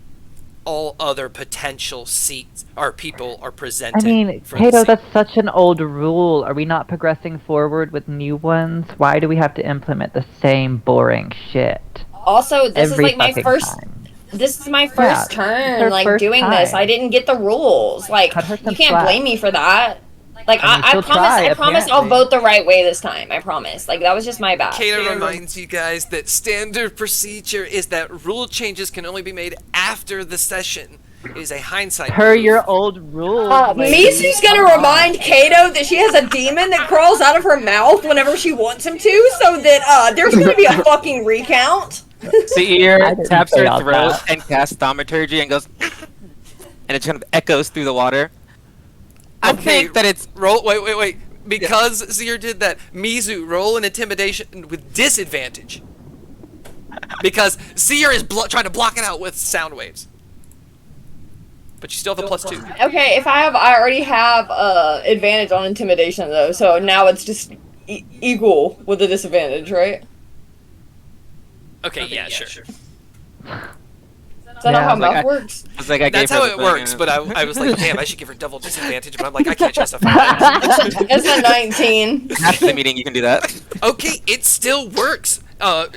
all other potential seats or people are presented. I mean, for the Kato, seat. that's such an old rule. Are we not progressing forward with new ones? Why do we have to implement the same boring shit? Also, this every is my fucking first. time? This is my Yeah, first it's turn, her like first doing this. time. I didn't get the rules. Like Cut her some you can't slack. blame me for that. Like I mean, I she'll promise. try, I promise I'll apparently. vote the right way this time. I promise. Like that was just my bad. Kato reminds you guys that standard procedure is that rule changes can only be made after the session. It is a hindsight. Per move. your old rules. lady. Mizu's gonna remind Kato that she has a demon that crawls out of her mouth whenever she wants him to, so that there's gonna be a fucking recount. Seer I didn't taps say her all throat that. and casts thaumaturgy and goes, and it kind of echoes through the water. I Okay, think that it's roll. Wait. Because Zir did that, Mizu, roll an intimidation with disadvantage. Because Seer is trying to block it out with sound waves. But you still have a +2. Okay, I already have advantage on intimidation though, so now it's just equal with a disadvantage, right? Okay, yeah, sure. Is that Yeah, not how I was like, math works? it's like I That's gave her how the it thing, works, and- but I was like, damn, I should give her double disadvantage, but I'm like, I can't justify that. It's a 19. After the meeting, you can do that. Okay, it still works.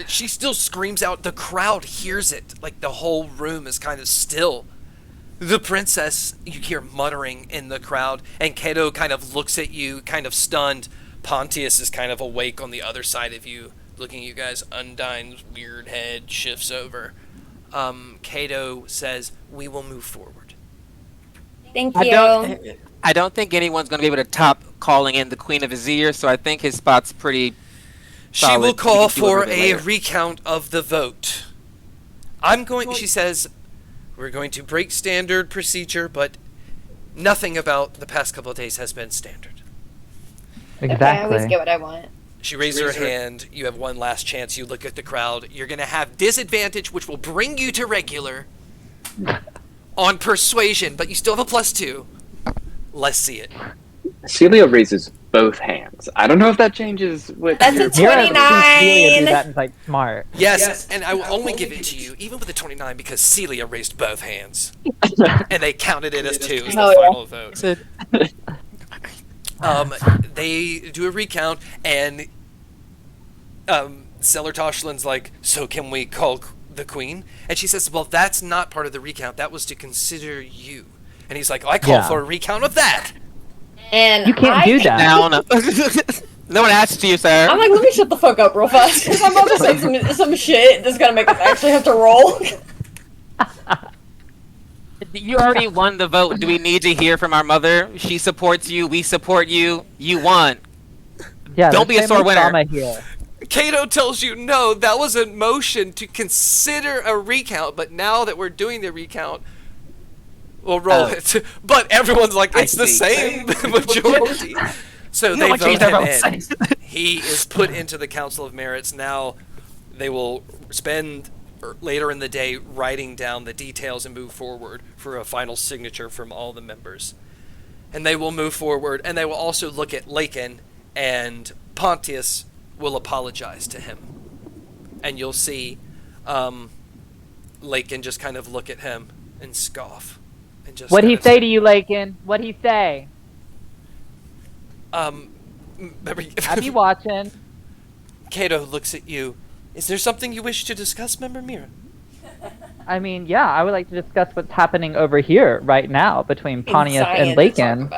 She still screams out. The crowd hears it. Like, the whole room is kind of still. The princess, you hear muttering in the crowd, and Kato kind of looks at you, kind of stunned. Pontius is kind of awake on the other side of you, looking at you guys. Undyne's weird head shifts over. Kato says, we will move forward. Thank I you. don't think anyone's going to be able to top calling in the Queen of Azir, so I think his spot's pretty She solid. will We call can do it for bit a later. recount of the vote. She says, we're going to break standard procedure, but nothing about the past couple of days has been standard. Okay, I always Exactly. get what I want. She raises her hand. You have one last chance. You look at the crowd. You're going to have disadvantage, which will bring you to regular on persuasion, but you still have a +2. Let's see it. Celia raises both hands. I don't know if that changes what That's your- a 29. Celia do that and like smart. Yes, and I will only give it to you, even with the 29, because Celia raised both hands. And they counted it as 2 as the Oh, yeah. final vote. They do a recount, and Salar Toshlin's like, so can we call the queen? And she says, well, that's not part of the recount. That was to consider you. And he's like, I call Yeah. for a recount of that. And You can't do that. Down. No one asked you, sir. I'm like, let me shut the fuck up real fast, because I'm about to say some shit that's gonna make us actually have to roll. You already won the vote. Do we need to hear from our mother? She supports you. We support you. You won. Yeah, Don't there's be a sore family winner. trauma here. Kato tells you, no, that was a motion to consider a recount, but now that we're doing the recount, we'll roll it. But everyone's like, I it's the see. same majority. So No they one vote changed their him votes. in. He is put into the Council of Merits. Now they will spend later in the day writing down the details and move forward for a final signature from all the members. And they will move forward, and they will also look at Lakin, and Pontius will apologize to him. And you'll see Lakin just kind of look at him and scoff. And just What'd he say to you, Lakin? What'd he say? I'll be watching. Cato looks at you. Is there something you wish to discuss, Member Mira? I mean, yeah, I would like to discuss what's happening over here right now between Pontius and Lakin.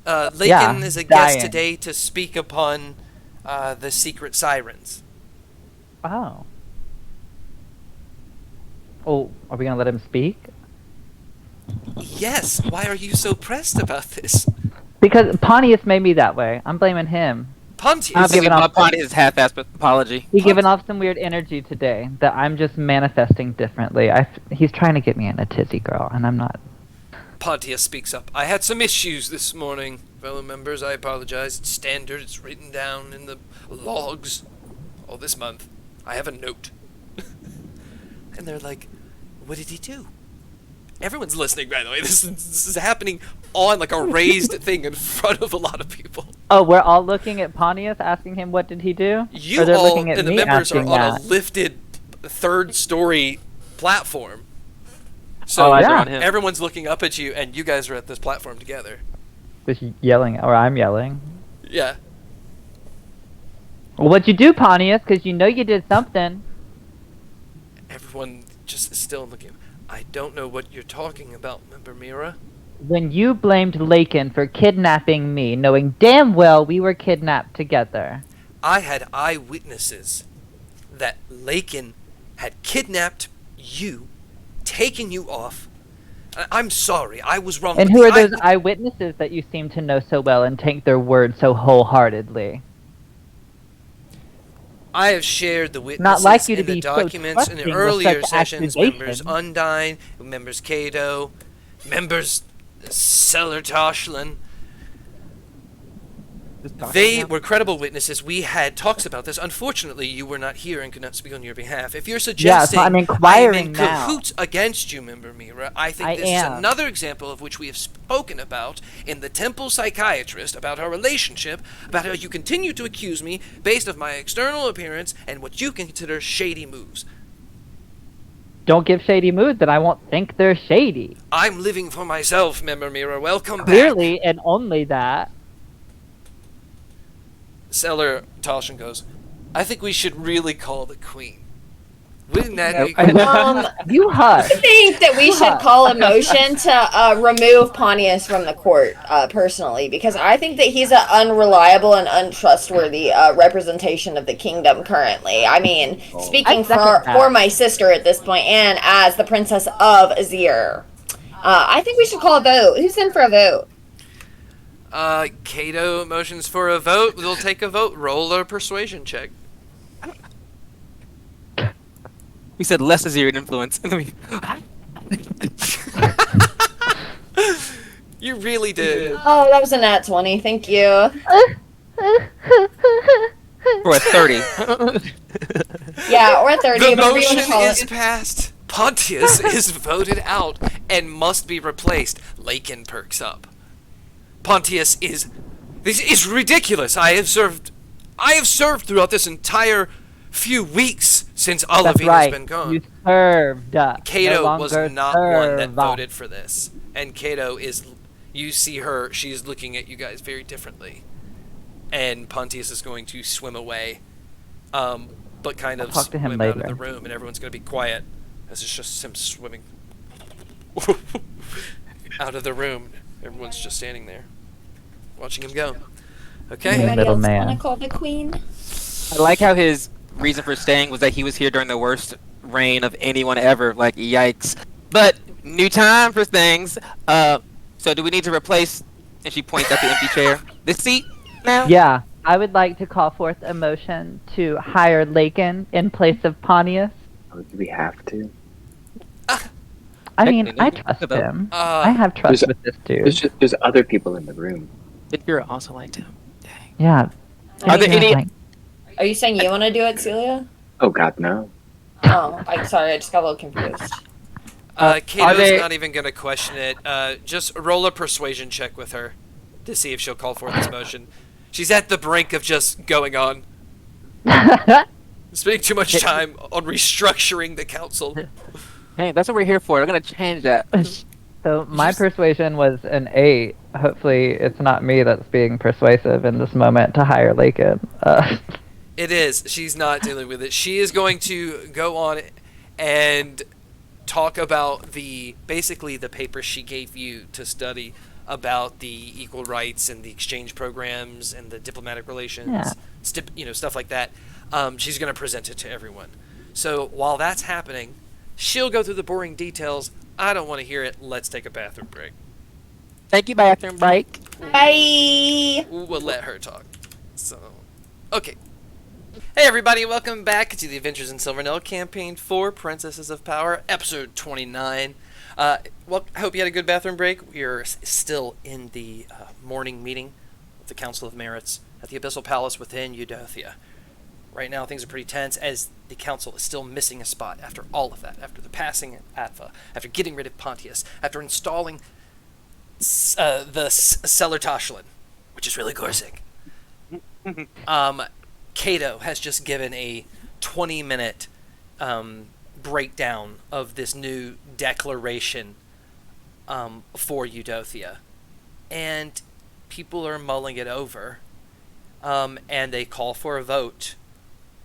Lakin is a guest today to speak upon the secret sirens. Oh. Oh, are we gonna let him speak? Yes. Why are you so pressed about this? Because Pontius made me that way. I'm blaming him. Pontius. I'm giving up Pontius' half-assed apology. He's giving off some weird energy today that I'm just manifesting differently. He's trying to get me in a tizzy, girl, and I'm not. Pontius speaks up. I had some issues this morning, fellow members. I apologize. It's standard. It's written down in the logs all this month. I have a note. And they're like, what did he do? Everyone's listening, by the way. This is happening on like a raised thing in front of a lot of people. Oh, we're all looking at Pontius, asking him what did he do? You they're all looking at and the me members are asking on that? a lifted third-story platform. So eyes are on him. everyone's looking up at you, and you guys are at this platform together. Just yelling, or I'm yelling. Yeah. Well, what'd you do, Pontius? Because you know you did something. Everyone just is still looking. I don't know what you're talking about, Member Mira. When you blamed Lakin for kidnapping me, knowing damn well we were kidnapped together. I had eyewitnesses that Lakin had kidnapped you, taken you off. I'm sorry, I was wrong. And who are those eyewitnesses that you seem to know so well and take their word so wholeheartedly? I have shared the witnesses Not like you to in the be so documents in the trusting with earlier such sessions. Members accusations. Undyne, members Cato, members Seller Toshlin. They were credible witnesses. We had talks about this. Unfortunately, you were not here and could not speak on your behalf. If you're suggesting I'm I am in inquiring now. cahoots against you, Member Mira, I think this is another example of which we have spoken about in the Temple Psychiatrist, about our relationship, about how you continue to accuse me based on my external appearance and what you consider shady moves. Don't give shady moves, and I won't think they're shady. I'm living for myself, Member Mira. Welcome Clearly, back. and only that. Seller Toshin goes, I think we should really call the Queen. Wouldn't that be You hush. I think that we should call a motion to remove Pontius from the court, personally, because I think that he's an unreliable and untrustworthy representation of the kingdom currently. I mean, speaking for my sister at this point, and as the Princess of Azir, I think we should call a vote. Who's in for a vote? Cato motions for a vote. We'll take a vote. Roll a persuasion check. We said less Azirian influence. You really did. Oh, that was a nat 20. Thank you. For a 30. Yeah, or a 30. The whatever you wanna motion call is it. passed. Pontius is voted out and must be replaced. Lakin perks up. Pontius is... This is ridiculous. I have served throughout this entire few weeks since Olivine has been gone. You served. Cato no was longer not one that serve. voted for this. And Cato is... You see her, she's looking at you guys very differently. And Pontius is going to swim away. But kind of I'll talk to him swim out of later. the room, and everyone's going to be quiet. As it's just him swimming out of the room. Everyone's just standing there, watching him go. Okay? Yeah. Anybody Middle else man. want to call the Queen? I like how his reason for staying was that he was here during the worst reign of anyone ever. Like, yikes. But, new time for things. So do we need to replace, and she points at the empty chair, this seat now? Yeah, I would like to call forth a motion to hire Lakin in place of Pontius. Oh, do we have to? I mean, Technically, I trust about- him. I have trust There's- with this dude. There's other people in the room. You're also like him. Dang. Yeah. Are there Yeah, any- like- Are you saying you want to do it, Celia? Oh God, no. Oh, sorry, I just got a little confused. Kato's they- not even going to question it. Just roll a persuasion check with her to see if she'll call forth this motion. She's at the brink of just going on. Spending too much time on restructuring the council. Hey, that's what we're here for. We're gonna change that. So my persuasion was an 8. Hopefully, it's not me that's being persuasive in this moment to hire Lakin. It is. She's not dealing with it. She is going to go on and talk about basically the paper she gave you to study about the equal rights and the exchange programs and the diplomatic relations, stuff like that. She's going to present it to everyone. So while that's happening, she'll go through the boring details. I don't want to hear it. Let's take a bathroom break. Thank you, bathroom break. Bye. We'll let her talk. So, okay. Hey everybody, welcome back to the Adventures in Silvernell Campaign 4, Princesses of Power, Episode 29. Well, I hope you had a good bathroom break. We're still in the morning meeting of the Council of Merits at the Abyssal Palace within Eudothia. Right now, things are pretty tense as the Council is still missing a spot after all of that, after the passing of Atva, after getting rid of Pontius, after installing the Cellar Toshlin, which is really Gorzik. Cato has just given a 20-minute breakdown of this new declaration for Eudothia. And people are mulling it over. And they call for a vote.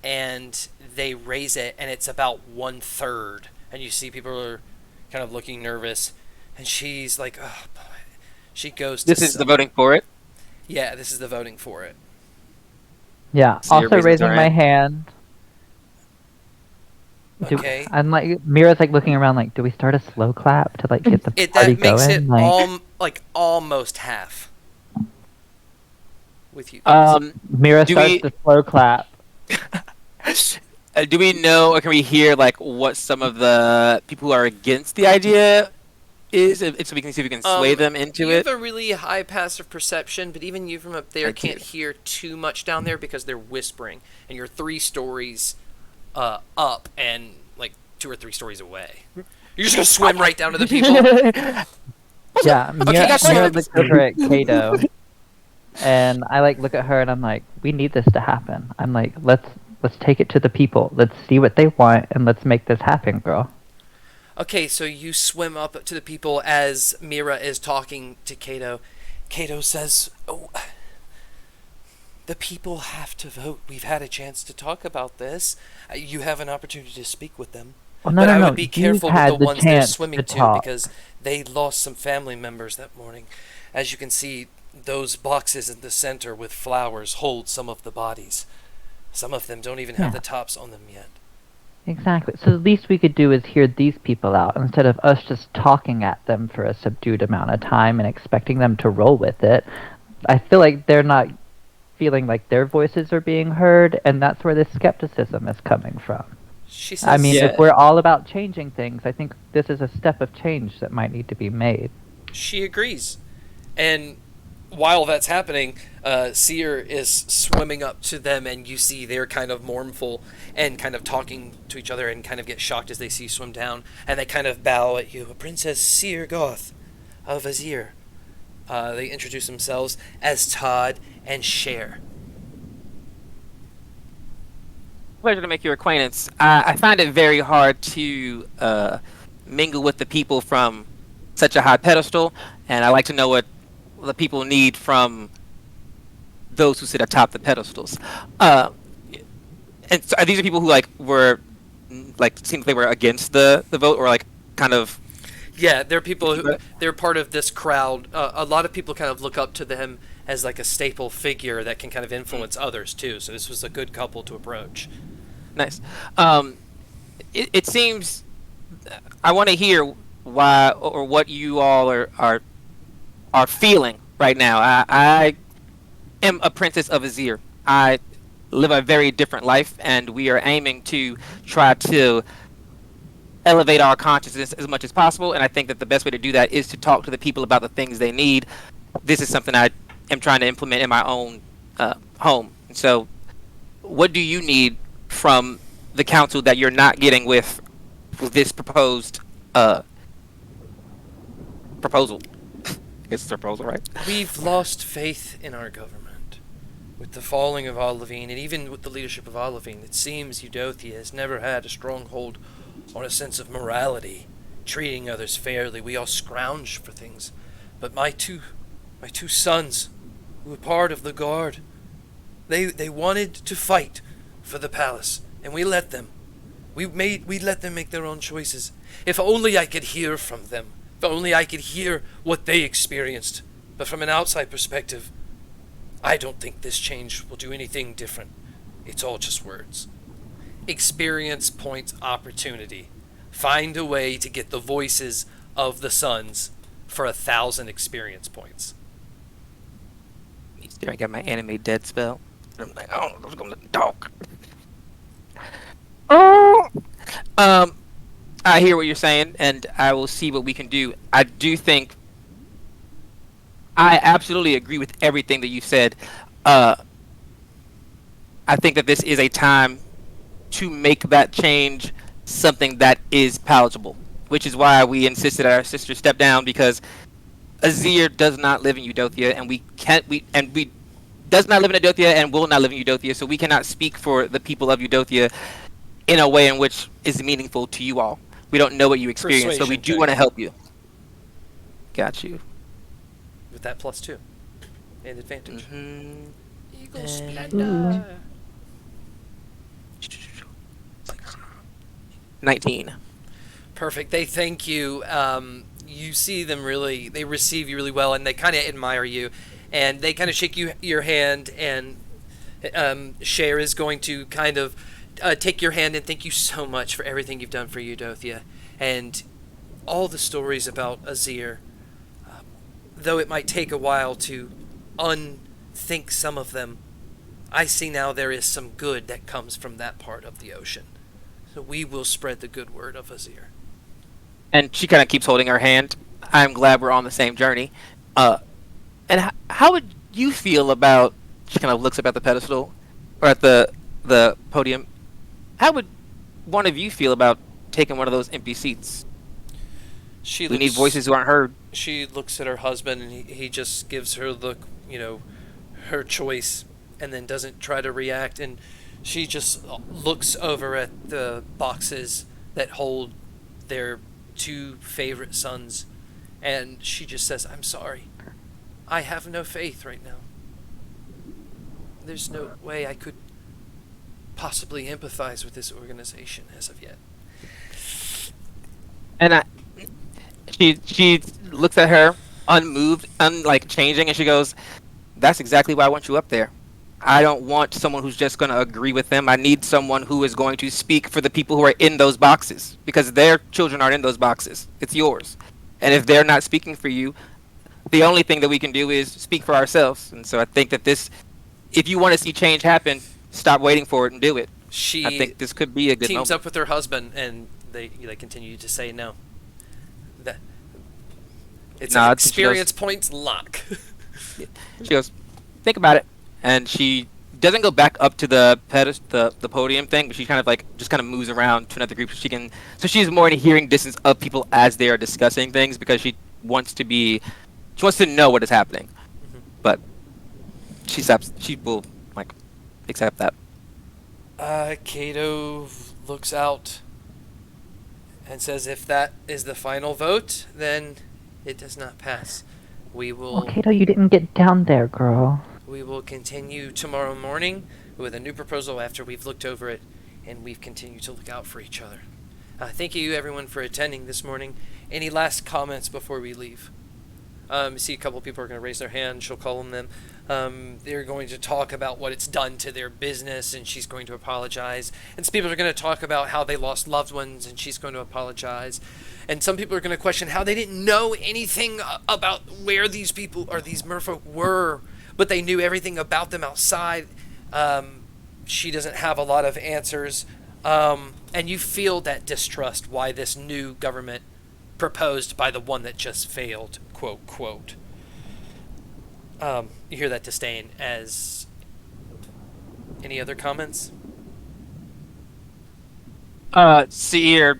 And they raise it, and it's about 1/3. And you see people are kind of looking nervous. And she's like, oh, boy. She goes to... This is the voting for it? Yeah, this is the voting for it. Yeah, So your also reasons raising are my in? hand. Okay. I'm like, Mira's like looking around like, do we start a slow clap to like get the party That makes going? it Like, almost half. With you. Mira do starts we- the slow clap. Do we know, or can we hear like what some of the people who are against the idea is, so we can see if we can sway them into you it? have a really high passive perception, but even you from up there I can't do. hear too much down there because they're whispering, and you're 3 stories up and like 2 or 3 stories away. You're just gonna swim right down to the people. Yeah, Mira, guys, Mira so- looks over at Kato, and I like look at her and I'm like, we need this to happen. I'm like, let's take it to the people. Let's see what they want and let's make this happen, girl. Okay, so you swim up to the people as Mira is talking to Cato. Cato says, oh, the people have to vote. We've had a chance to talk about this. You have an opportunity to speak with them. Well, no, But no, I no. would be You've careful had with the ones they're chance swimming to to talk. because they lost some family members that morning. As you can see, those boxes in the center with flowers hold some of the bodies. Some of them don't even have Yeah. the tops on them yet. Exactly. So the least we could do is hear these people out instead of us just talking at them for a subdued amount of time and expecting them to roll with it. I feel like they're not feeling like their voices are being heard, and that's where this skepticism is coming from. She says, I mean, Yeah. if we're all about changing things, I think this is a step of change that might need to be made. she agrees. And while that's happening, Seer is swimming up to them, and you see they're kind of mournful and kind of talking to each other and kind of get shocked as they see you swim down. And they kind of bow at you. Princess Seer Goth of Azir. They introduce themselves as Todd and Cher. Pleasure to make your acquaintance. I find it very hard to mingle with the people from such a high pedestal, and I like to know what the people need from those who sit atop the pedestals. And so are these people who like were like seemed they were against the vote, or like kind of? Yeah, they're people who they're part of this crowd. A lot of people kind of look up to them as like a staple figure that can kind of influence others too. So this was a good couple to approach. Nice. It seems I want to hear why or what you all are feeling right now. I am a princess of Azir. I live a very different life, and we are aiming to try to elevate our consciousness as much as possible. And I think that the best way to do that is to talk to the people about the things they need. This is something I am trying to implement in my own home. So, what do you need from the council that you're not getting with this proposed proposal. It's a proposal, right? We've lost faith in our government. With the falling of Olivine, and even with the leadership of Olivine, it seems Eudothia has never had a stronghold on a sense of morality, treating others fairly. We all scrounge for things. But my two sons, who were part of the guard, they wanted to fight for the palace, and we let them. We let them make their own choices. If only I could hear from them. If only I could hear what they experienced. But from an outside perspective, I don't think this change will do anything different. It's all just words. Experience points opportunity. Find a way to get the voices of the sons for 1,000 experience points. He's staring at my anime dead spell. I'm like, oh, I was gonna talk. Oh, I hear what you're saying, and I will see what we can do. I do think I absolutely agree with everything that you said. I think that this is a time to make that change something that is palatable, which is why we insisted that our sister step down, because Azir does not live in Eudothia, and we does not live in Eudothia and will not live in Eudothia, so we cannot speak for the people of Eudothia in a way in which is meaningful to you all. We don't know what you experience, so we do want to help you. Got you. With that +2 and advantage. Mm-hmm. Eagle Splendor. 19. Perfect. They thank you. You see them really, they receive you really well, and they kind of admire you. And they kind of shake your hand, and Cher is going to kind of take your hand and thank you so much for everything you've done for Eudothia. And all the stories about Azir, though it might take a while to unthink some of them, I see now there is some good that comes from that part of the ocean. So we will spread the good word of Azir. And she kind of keeps holding her hand. I'm glad we're on the same journey. And how would you feel about... She kind of looks up at the pedestal, or at the podium. How would one of you feel about taking one of those empty seats? We need voices who aren't heard. She looks at her husband, and he just gives her the, her choice, and then doesn't try to react. And she just looks over at the boxes that hold their 2 favorite sons, and she just says, "I'm sorry. I have no faith right now. There's no way I could possibly empathize with this organization as of yet." And she looks at her, unmoved, changing, and she goes, "That's exactly why I want you up there. I don't want someone who's just going to agree with them. I need someone who is going to speak for the people who are in those boxes, because their children aren't in those boxes. It's yours. And if they're not speaking for you, the only thing that we can do is speak for ourselves." And so I think that if you want to see change happen, stop waiting for it and do it. I think this could be a good teams moment. up with her husband, and they continue to say no. That it's an experience points lock. She goes, "Think about it," and she doesn't go back up to the podium thing, but she kind of just moves around to another group so she's more in hearing distance of people as they are discussing things, because she wants to know what is happening. Mm-hmm. But she will accept that. Cato looks out and says, "If that is the final vote, then it does not pass. We will." Well, Kato, you didn't get down there, girl. We will continue tomorrow morning with a new proposal after we've looked over it, and we've continued to look out for each other. Thank you, everyone, for attending this morning. Any last comments before we leave? See a couple people are going to raise their hand. She'll call on them. They're going to talk about what it's done to their business, and she's going to apologize. And some people are going to talk about how they lost loved ones, and she's going to apologize. And some people are going to question how they didn't know anything about where these people or these merfolk were, but they knew everything about them outside. She doesn't have a lot of answers. And you feel that distrust, why this new government proposed by the one that just failed, quote, quote. You hear that disdain. As any other comments? Seer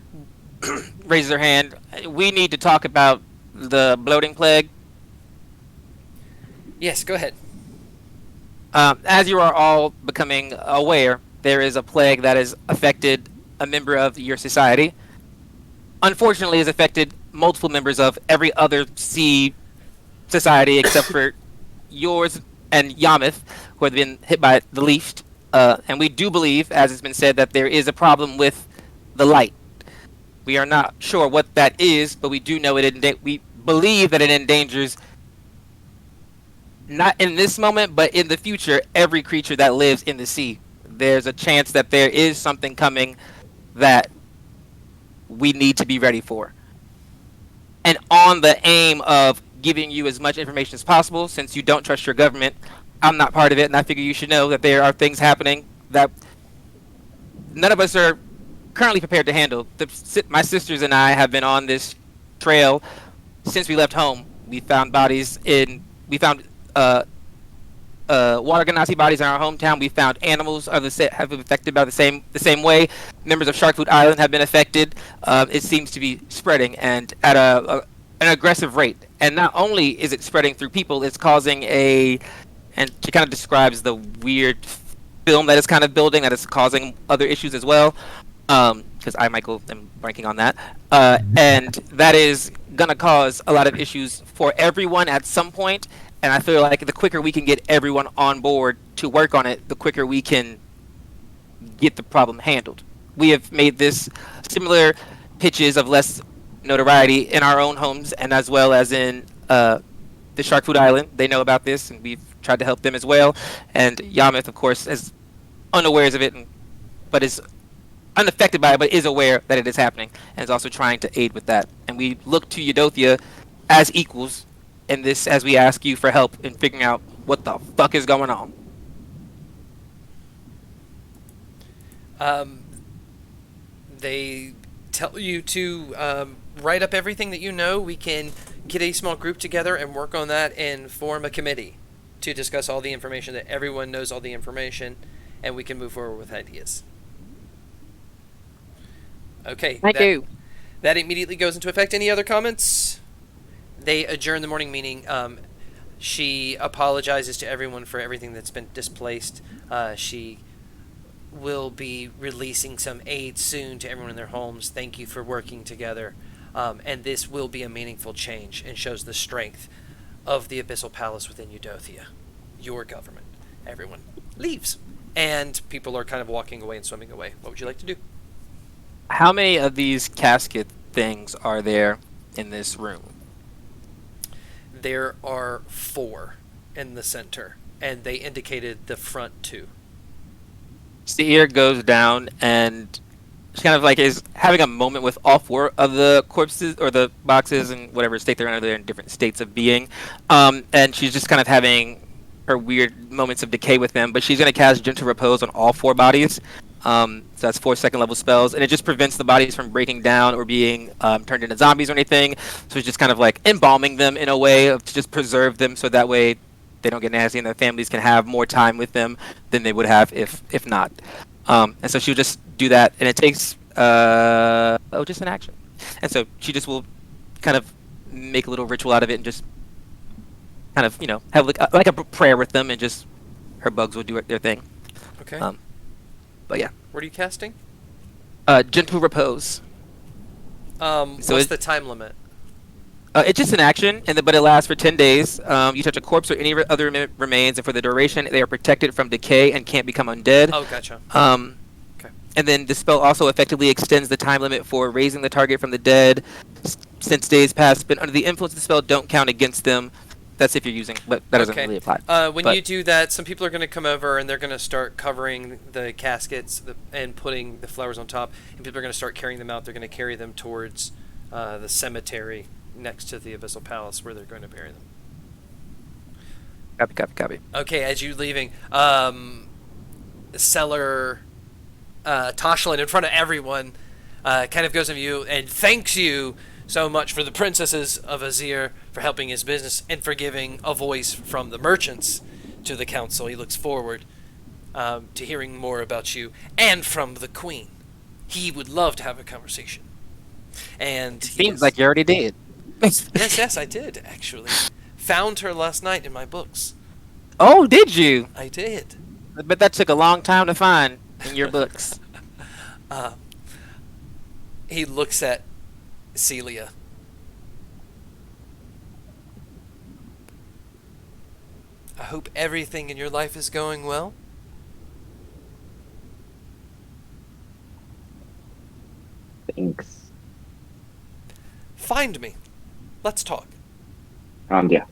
raises her hand. We need to talk about the bloating plague. Yes, go ahead. As you are all becoming aware, there is a plague that has affected a member of your society. Unfortunately, has affected multiple members of every other sea society except for yours and Yarmouth, who have been hit by it the least. And we do believe, as it's been said, that there is a problem with the light. We are not sure what that is, but we do know we believe that it endangers, not in this moment, but in the future, every creature that lives in the sea. There's a chance that there is something coming that we need to be ready for. And on the aim of giving you as much information as possible, since you don't trust your government, I'm not part of it, and I figure you should know that there are things happening that none of us are currently prepared to handle. My sisters and I have been on this trail since we left home. We found water ganassi bodies in our hometown. We found animals have been affected by the same way. Members of Sharkfoot Island have been affected. It seems to be spreading and at an aggressive rate. And not only is it spreading through people, it's causing and she kind of describes the weird film that is kind of building that is causing other issues as well. Because I, Michael, am ranking on that. And that is going to cause a lot of issues for everyone at some point. And I feel like the quicker we can get everyone on board to work on it, the quicker we can get the problem handled. We have made this similar pitches of less notoriety in our own homes and as well as in the Sharkfoot Island. They know about this, and we've tried to help them as well. And Yarmouth, of course, is unawares of it, but is unaffected by it, but is aware that it is happening, and is also trying to aid with that. And we look to Eudothia as equals in this, as we ask you for help in figuring out what the fuck is going on. They tell you to write up everything that you know. We can get a small group together and work on that and form a committee to discuss all the information, that everyone knows all the information, and we can move forward with ideas. Okay. Thank you. That immediately goes into effect. Any other comments? They adjourn the morning meeting. She apologizes to everyone for everything that's been displaced. She will be releasing some aid soon to everyone in their homes. Thank you for working together. And this will be a meaningful change and shows the strength of the Abyssal Palace within Eudothia, your government. Everyone leaves. And people are kind of walking away and swimming away. What would you like to do? How many of these casket things are there in this room? There are 4 in the center, and they indicated the front 2. Seer goes down and she kind of like is having a moment with all 4 of the corpses or the boxes and whatever state they're under. They're in different states of being, and she's just kind of having her weird moments of decay with them. But she's going to cast Gentle Repose on all 4 bodies. So that's 4 second-level spells, and it just prevents the bodies from breaking down or being turned into zombies or anything. So it's just kind of like embalming them in a way to just preserve them, so that way they don't get nasty and their families can have more time with them than they would have if not. And so she'll just do that, and it takes just an action. And so she just will kind of make a little ritual out of it and just kind of have like a prayer with them, and just her bugs will do their thing. Okay. But yeah. What are you casting? Gentle Repose. What's the time limit? It's just an action, but it lasts for 10 days. You touch a corpse or any other remains, and for the duration, they are protected from decay and can't become undead. Oh, gotcha. Okay. And then the spell also effectively extends the time limit for raising the target from the dead. Since days past been under the influence of the spell, don't count against them. That's if you're using, but that doesn't really apply. When you do that, some people are going to come over and they're going to start covering the caskets and putting the flowers on top, and people are going to start carrying them out. They're going to carry them towards the cemetery next to the Abyssal Palace, where they're going to bury them. Copy. Okay, as you're leaving, Seller Toshlin, in front of everyone, kind of goes to you and thanks you so much for the princesses of Azir for helping his business and for giving a voice from the merchants to the council. He looks forward to hearing more about you and from the queen. he would love to have a conversation. And Seems like you already did. yes, I did actually. Found her last night in my books. Oh, did you? I did. But that took a long time to find in your books. He looks at Celia. I hope everything in your life is going well. Thanks. Find me. Let's talk. Yeah.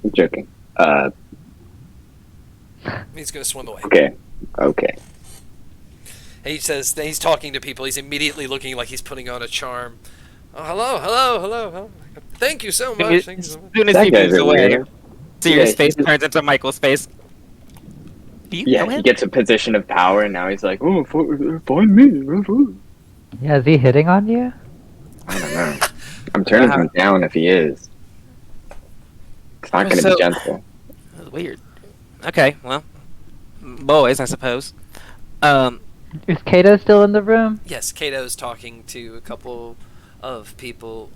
I'm joking. He's gonna swim away. Okay. He says that he's talking to people. He's immediately looking like he's putting on a charm. Oh, hello. Thank you so much. Thank you so much. As soon as That he guy's moves a away, weirdo. Sirius' Yeah, face he- turns into Michael's face. Do you know Yeah, him? he gets a position of power, and now he's like, "Oh, find me." Yeah, is he hitting on you? I don't know. I'm turning him down if he is. It's not going to So- be gentle. That was weird. Okay, well, boys, I suppose. Is Kato still in the room? Yes, Kato's talking to a couple of people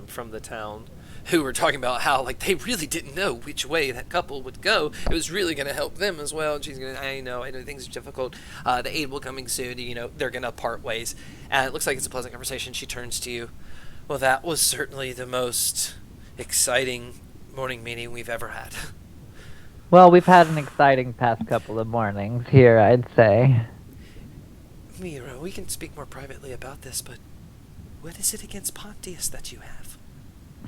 from the town who were talking about how like they really didn't know which way that couple would go. It was really going to help them as well. And she's going to, I know things are difficult. The aid will coming soon. You know, they're going to part ways. And it looks like it's a pleasant conversation. She turns to you. Well, that was certainly the most exciting morning meeting we've ever had. Well, we've had an exciting past couple of mornings here, I'd say. Mira, we can speak more privately about this, but what is it against Pontius that you have?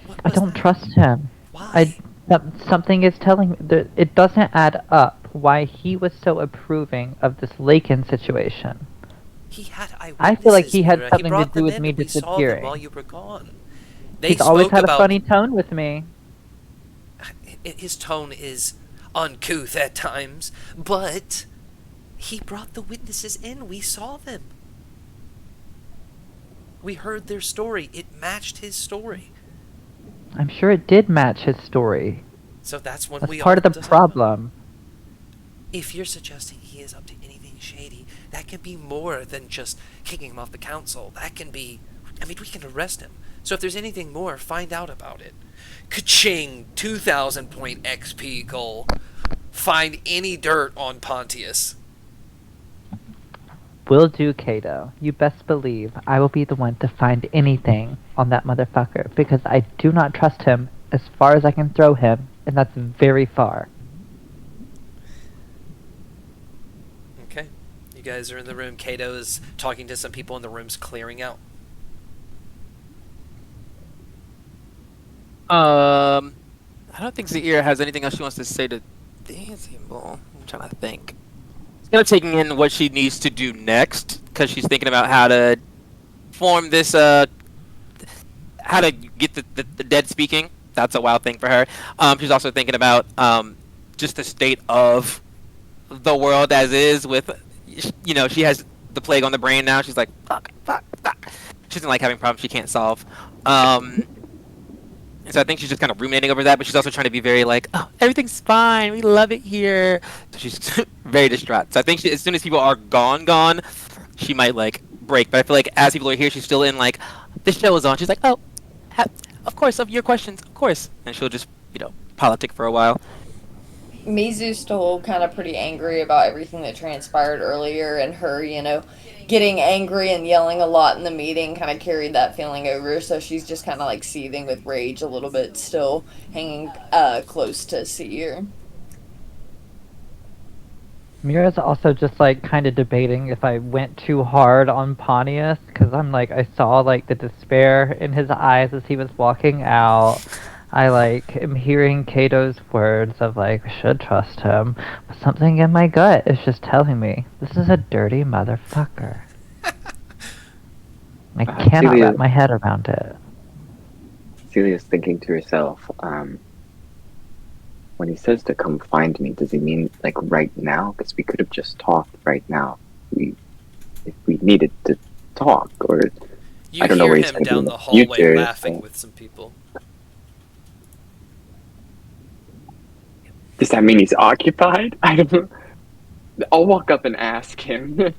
What I was don't that? trust him. Why? Something is telling me that it doesn't add up why he was so approving of this Lakin situation. He had eyewitnesses. I feel like he had Mira. something to brought do them with in me and we saw them disappearing. while you were gone. They He's always spoke had about a funny tone with me. his tone is uncouth at times, but he brought the witnesses in. We saw them. We heard their story. It matched his story. I'm sure it did match his story. So that's when That's we part of all the decided- problem. If you're suggesting he is up to anything shady, that can be more than just kicking him off the council. That can be, we can arrest him. So if there's anything more, find out about it. Ka-ching! 2,000 point XP goal. Find any dirt on Pontius. Will do, Kato. You best believe I will be the one to find anything on that motherfucker, because I do not trust him as far as I can throw him, and that's very far. Okay. You guys are in the room. Kato is talking to some people in the room's clearing out. I don't think Zaire has anything else she wants to say to Daisy Ball. I'm trying to think. She's kind of taking in what she needs to do next, because she's thinking about how to form this, how to get the dead speaking. That's a wild thing for her. She's also thinking about just the state of the world as is with, she has the plague on the brain now. She's like, fuck. She doesn't like having problems she can't solve. And so I think she's just kind of ruminating over that, but she's also trying to be very like, oh, everything's fine. We love it here. So she's very distraught. So I think as soon as people are gone, she might like break. But I feel like as people are here, she's still in like, the show is on. She's like, oh, of course, of your questions, of course. And she'll just, politic for a while. Mizu's still kind of pretty angry about everything that transpired earlier, and her, getting angry and yelling a lot in the meeting kind of carried that feeling over, so she's just kind of like seething with rage a little bit, still hanging close to Seer. Mira's also just like kind of debating if I went too hard on Pontius, because I'm like, I saw like the despair in his eyes as he was walking out. I like am hearing Kato's words of like, should trust him, but something in my gut is just telling me this is a dirty motherfucker. I cannot Celia- wrap my head around it. Celia's thinking to herself, when he says to come find me, does he mean like right now? Because we could have just talked right now. If we needed to talk, or You I don't know hear where he's him gonna be down in the the hallway future, laughing so- with some people. Does that mean he's occupied? I don't know. I'll walk up and ask him.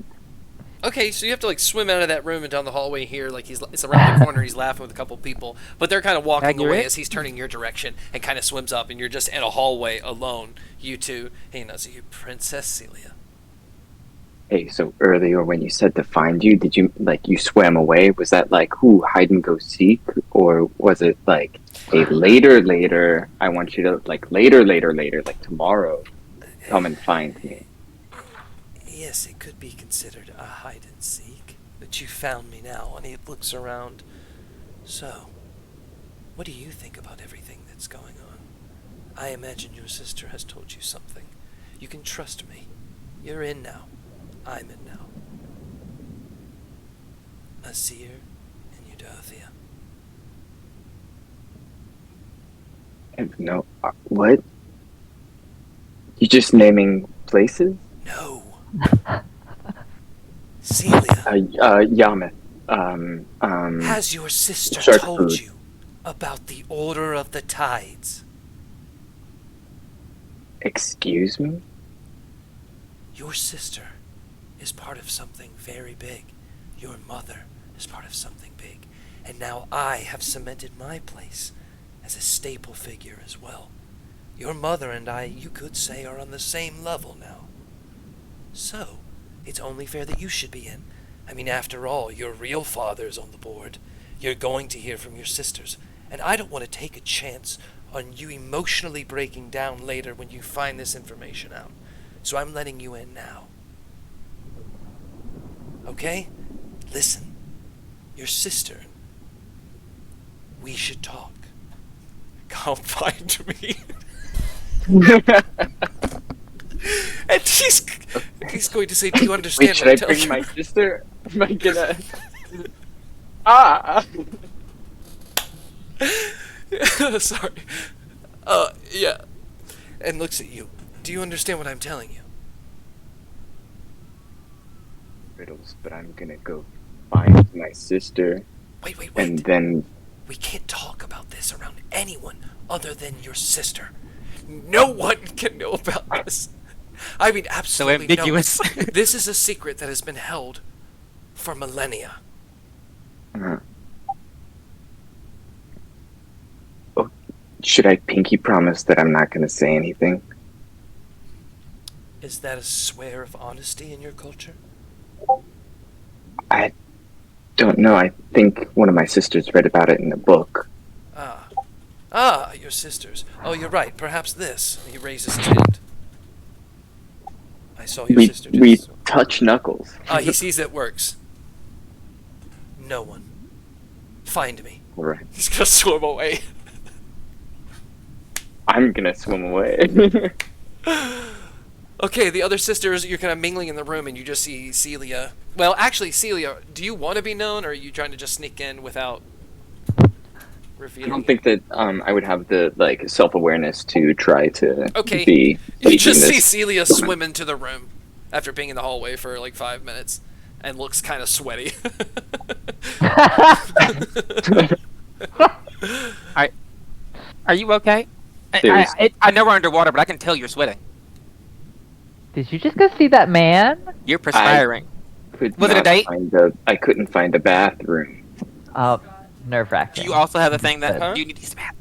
Okay, so you have to like swim out of that room and down the hallway here. Like it's around the corner. He's laughing with a couple people, but they're kind of walking away Accurate. as he's turning your direction and kind of swims up, and you're just in a hallway alone. You two. Hey, now, so you Princess Celia. Hey, so earlier when you said to find you, did you like you swam away? Was that like hide and go seek, or was it like hey later? I want you to like later, like tomorrow, come and find me. Yes, it could be considered a hide and seek, but you found me now. And he looks around. So, what do you think about everything that's going on? I imagine your sister has told you something. You can trust me. You're in now. I'm in now. Azir and Eudothia. No, what? You just naming places? No. Celia, Yameth. has your sister Shark told food. you about the Order of the Tides? Excuse me? Your sister is part of something very big. Your mother is part of something big. And now I have cemented my place as a staple figure as well. Your mother and I, you could say, are on the same level now. So, it's only fair that you should be in. I mean, after all, your real father's on the board. You're going to hear from your sisters. And I don't want to take a chance on you emotionally breaking down later when you find this information out. So I'm letting you in now. Okay? Listen. Your sister. We should talk. Come find me. And he's going to say, do you understand Wait, should what I I'm bring telling my sister? Am I gonna... Ah! you? Sorry. Yeah. And looks at you. Do you understand what I'm telling you? Riddles, but I'm gonna go find my sister, Wait. and then... We can't talk about this around anyone other than your sister. No one can know about this. I mean, So absolutely ambiguous. no one. This is a secret that has been held for millennia. Oh, should I pinky promise that I'm not gonna say anything? Is that a swear of honesty in your culture? I don't know. I think one of my sisters read about it in a book. Your sisters. Oh, you're right. Perhaps this. He raises his hand. I saw your sister We just... touch knuckles. He sees it works. No one. Find me. Right. He's gonna swim away. I'm gonna swim away. Okay, the other sisters, you're kind of mingling in the room and you just see Celia. Well, actually, Celia, do you want to be known or are you trying to just sneak in without I revealing? don't think that I would have the like self-awareness to try to Okay, be. You just see this Celia woman. swim into the room after being in the hallway for like 5 minutes and looks kind of sweaty. Are you okay? There's- I know we're underwater, but I can tell you're sweating. Did you just go see that man? You're perspiring. Could Was it a not date? I couldn't find a bathroom. Oh, Do nerve-wracking. you also have a thing that Huh? you need to use the bathroom?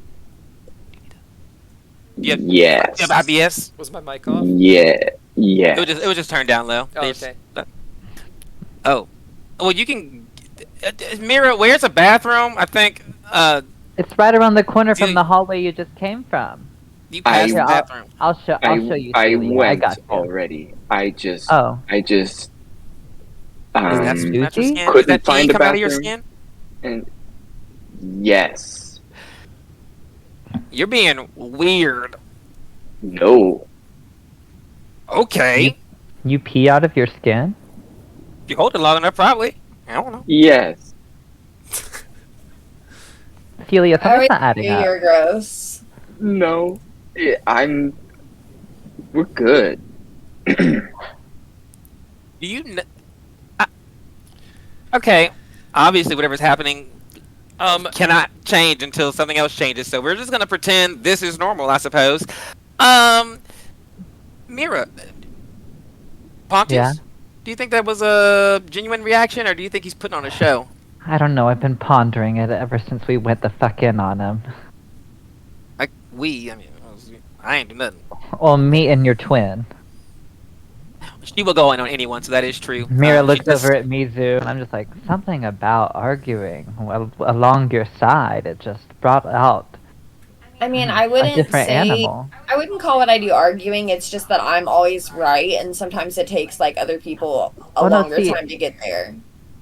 You have, Yes. you have IBS? Was my mic off? Yeah. Yeah. It was just turned down low. Oh, They just- okay. Oh. Well, you can... Mira, where's a bathroom? I think, It's right around the corner from Dude. the hallway you just came from. you passed Yeah, the bathroom. I'll show you. I Celia. went got you. already. I just. Oh, Is that Did natural you? skin? Is couldn't that pee find a coming out of your bathroom. skin? And yes. You're being weird. No. Okay. you pee out of your skin? If you hold it long enough, probably. I don't know. Yes. Celia, something's not I adding up. you're gross. No. We're good. Do you... okay. Obviously, whatever's happening cannot change until something else changes. So we're just gonna pretend this is normal, I suppose. Mira, Pontius, Yeah? Do you think that was a genuine reaction, or do you think he's putting on a show? I don't know. I've been pondering it ever since we went the fuck in on him. I mean, I ain't do nothing. Well, me and your twin. She will go in on anyone, so that is true. Mira She looks just- over at Mizu, and I'm just like, something about arguing along your side. It just brought out I mean, I a wouldn't different say animal. I wouldn't call what I do arguing. It's just that I'm always right, and sometimes it takes like other people a Oh, no, longer see- time to get there.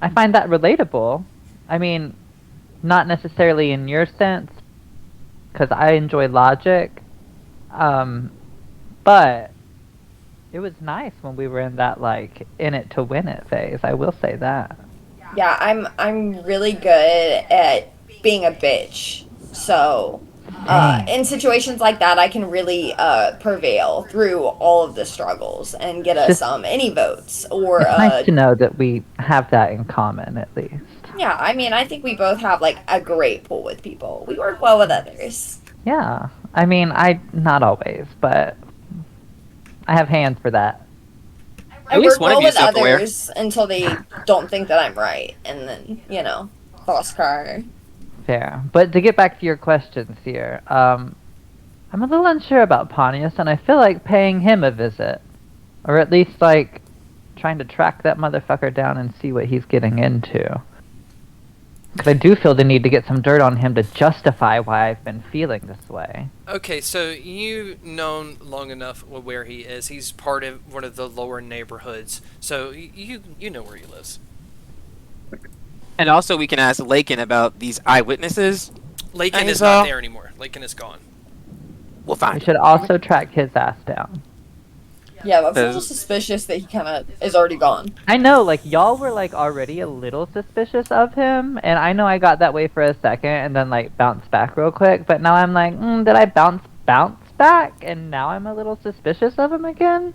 I find that relatable. I mean, not necessarily in your sense, because I enjoy logic. But it was nice when we were in that like in it to win it phase. I will say that. Yeah, I'm really good at being a bitch. So, in situations like that, I can really prevail through all of the struggles and get us Just- any votes or It's nice to know that we have that in common, at least. yeah. I mean, I think we both have like a great pull with people. We work well with others. Yeah. I mean, I not always, but I have hands for that. I At least work one of well you with is self-aware. others until they don't think that I'm right, and then boss car. Fair. But to get back to your questions here, I'm a little unsure about Pontius, and I feel like paying him a visit, or at least like trying to track that motherfucker down and see what he's getting into. Because I do feel the need to get some dirt on him to justify why I've been feeling this way. Okay, so you've known long enough where he is. He's part of one of the lower neighborhoods, so you know where he lives. And also, we can ask Lakin about these eyewitnesses. Lakin And is he's, not there anymore. Lakin is gone. We'll We find should him. also track his ass down. Yeah, that's a little Does- suspicious that he kind of is already gone. I know, like, y'all were, like, already a little suspicious of him, and I know I got that way for a second and then, like, bounced back real quick, but now I'm like, did I bounce back? And now I'm a little suspicious of him again?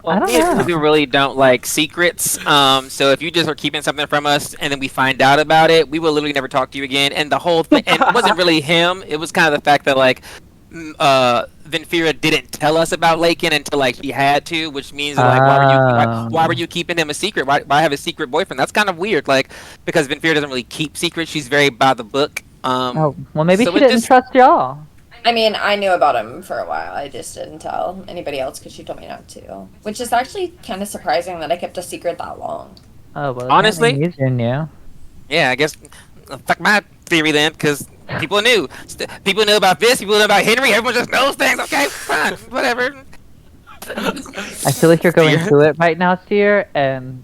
I don't Me and know. Krug really don't like secrets. So if you just are keeping something from us and then we find out about it, we will literally never talk to you again. And the whole thing, and it wasn't really him. It was kind of the fact that like, Vinfira didn't tell us about Lakin until like she had to, which means that, like, why were you keeping him a secret? Why have a secret boyfriend? That's kind of weird. Like, because Vinfira doesn't really keep secrets. She's very by the book. Oh, well, maybe so she it didn't just- trust y'all. I mean, I knew about him for a while. I just didn't tell anybody else because she told me not to. Which is actually kind of surprising that I kept a secret that long. Oh, well, Honestly- apparently you knew. Yeah, I guess fuck my theory then, because people knew. People knew about this. People knew about Henry. Everyone just knows things. Okay, fine, whatever. I feel like you're going Steer. through it right now, Steer, and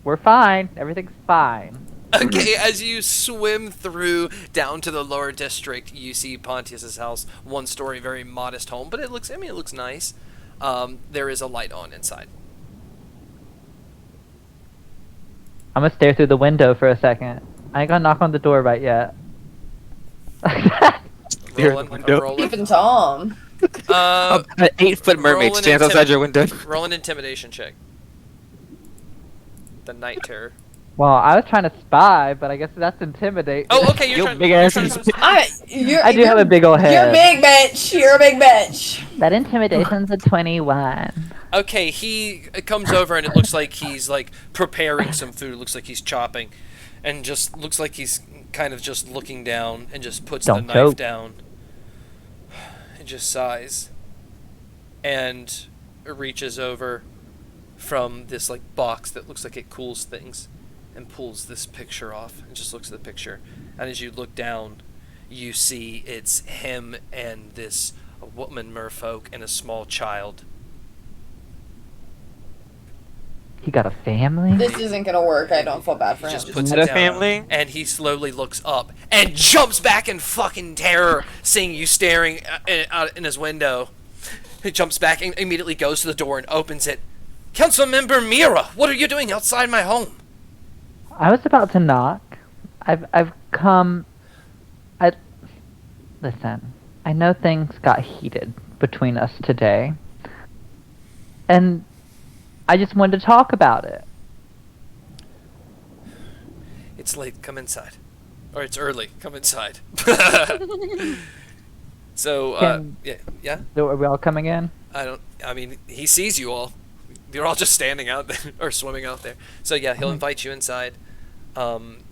we're fine. Everything's fine. Okay, as you swim through down to the lower district, you see Pontius's house, one story, very modest home, but it looks nice. There is a light on inside. I'm gonna stare through the window for a second. I ain't gonna knock on the door right yet. Stare Rolling, at the window. rolling. Keeping Tom. Uh, An 8-foot mermaid Roll an stands outside your window. roll an intimidation check. The night terror. Well, I was trying to spy, but I guess that's intimidate. Oh, okay. You're Yo, trying. big You're ass trying is- to- I do have a big old You're a head. big bitch. You're a big bitch. That intimidation's a 21. Okay, he comes over and it looks like he's like preparing some food. It looks like he's chopping, and just looks like he's kind of just looking down and just puts the Don't knife choke. down. And just sighs, and reaches over from this like box that looks like it cools things, and pulls this picture off and just looks at the picture. And as you look down, you see it's him and this woman merfolk and a small child. He got a family? This isn't gonna work. I don't feel bad for He him. just puts Not it a down, family? and he slowly looks up and jumps back in fucking terror, seeing you staring out in his window. He jumps back and immediately goes to the door and opens it. Council Member Mira, what are you doing outside my home? I was about to knock. I've come. Listen, I know things got heated between us today. And I just wanted to talk about it. It's late. Come inside. Or it's early. Come inside. So, Can- yeah. So are we all coming in? I mean, he sees you all. you're all just standing out there or swimming out there. So yeah, he'll invite you inside.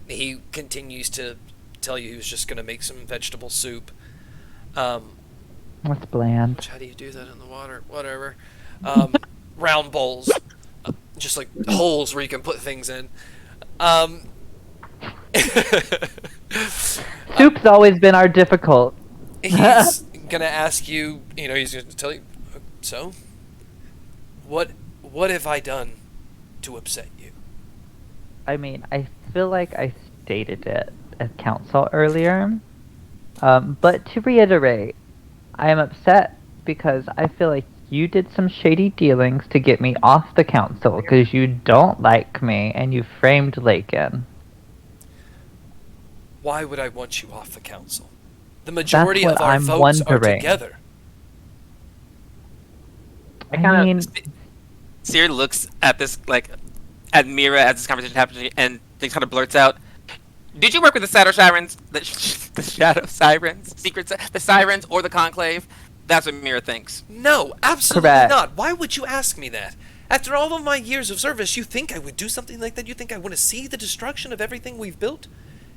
He continues to tell you he was just gonna make some vegetable soup. What's bland? How do you do that in the water? Whatever. Round bowls, just like holes where you can put things in. Soup's always been our difficult. He's gonna ask you. He's gonna tell you. So, what have I done to upset you? I mean, I feel like I stated it at council earlier. But to reiterate, I am upset because I feel like you did some shady dealings to get me off the council because you don't like me and you framed Lakin. Why would I want you off the council? The majority That's of what our I'm votes are wondering. together. I mean, Seer looks at this, like, at Mira as this conversation happens, and they kind of blurts out, "Did you work with the Shadow Sirens, the Shadow Sirens, the Sirens, or the Conclave?" That's what Mira thinks. No, absolutely Correct. not. Why would you ask me that? After all of my years of service, you think I would do something like that? You think I want to see the destruction of everything we've built?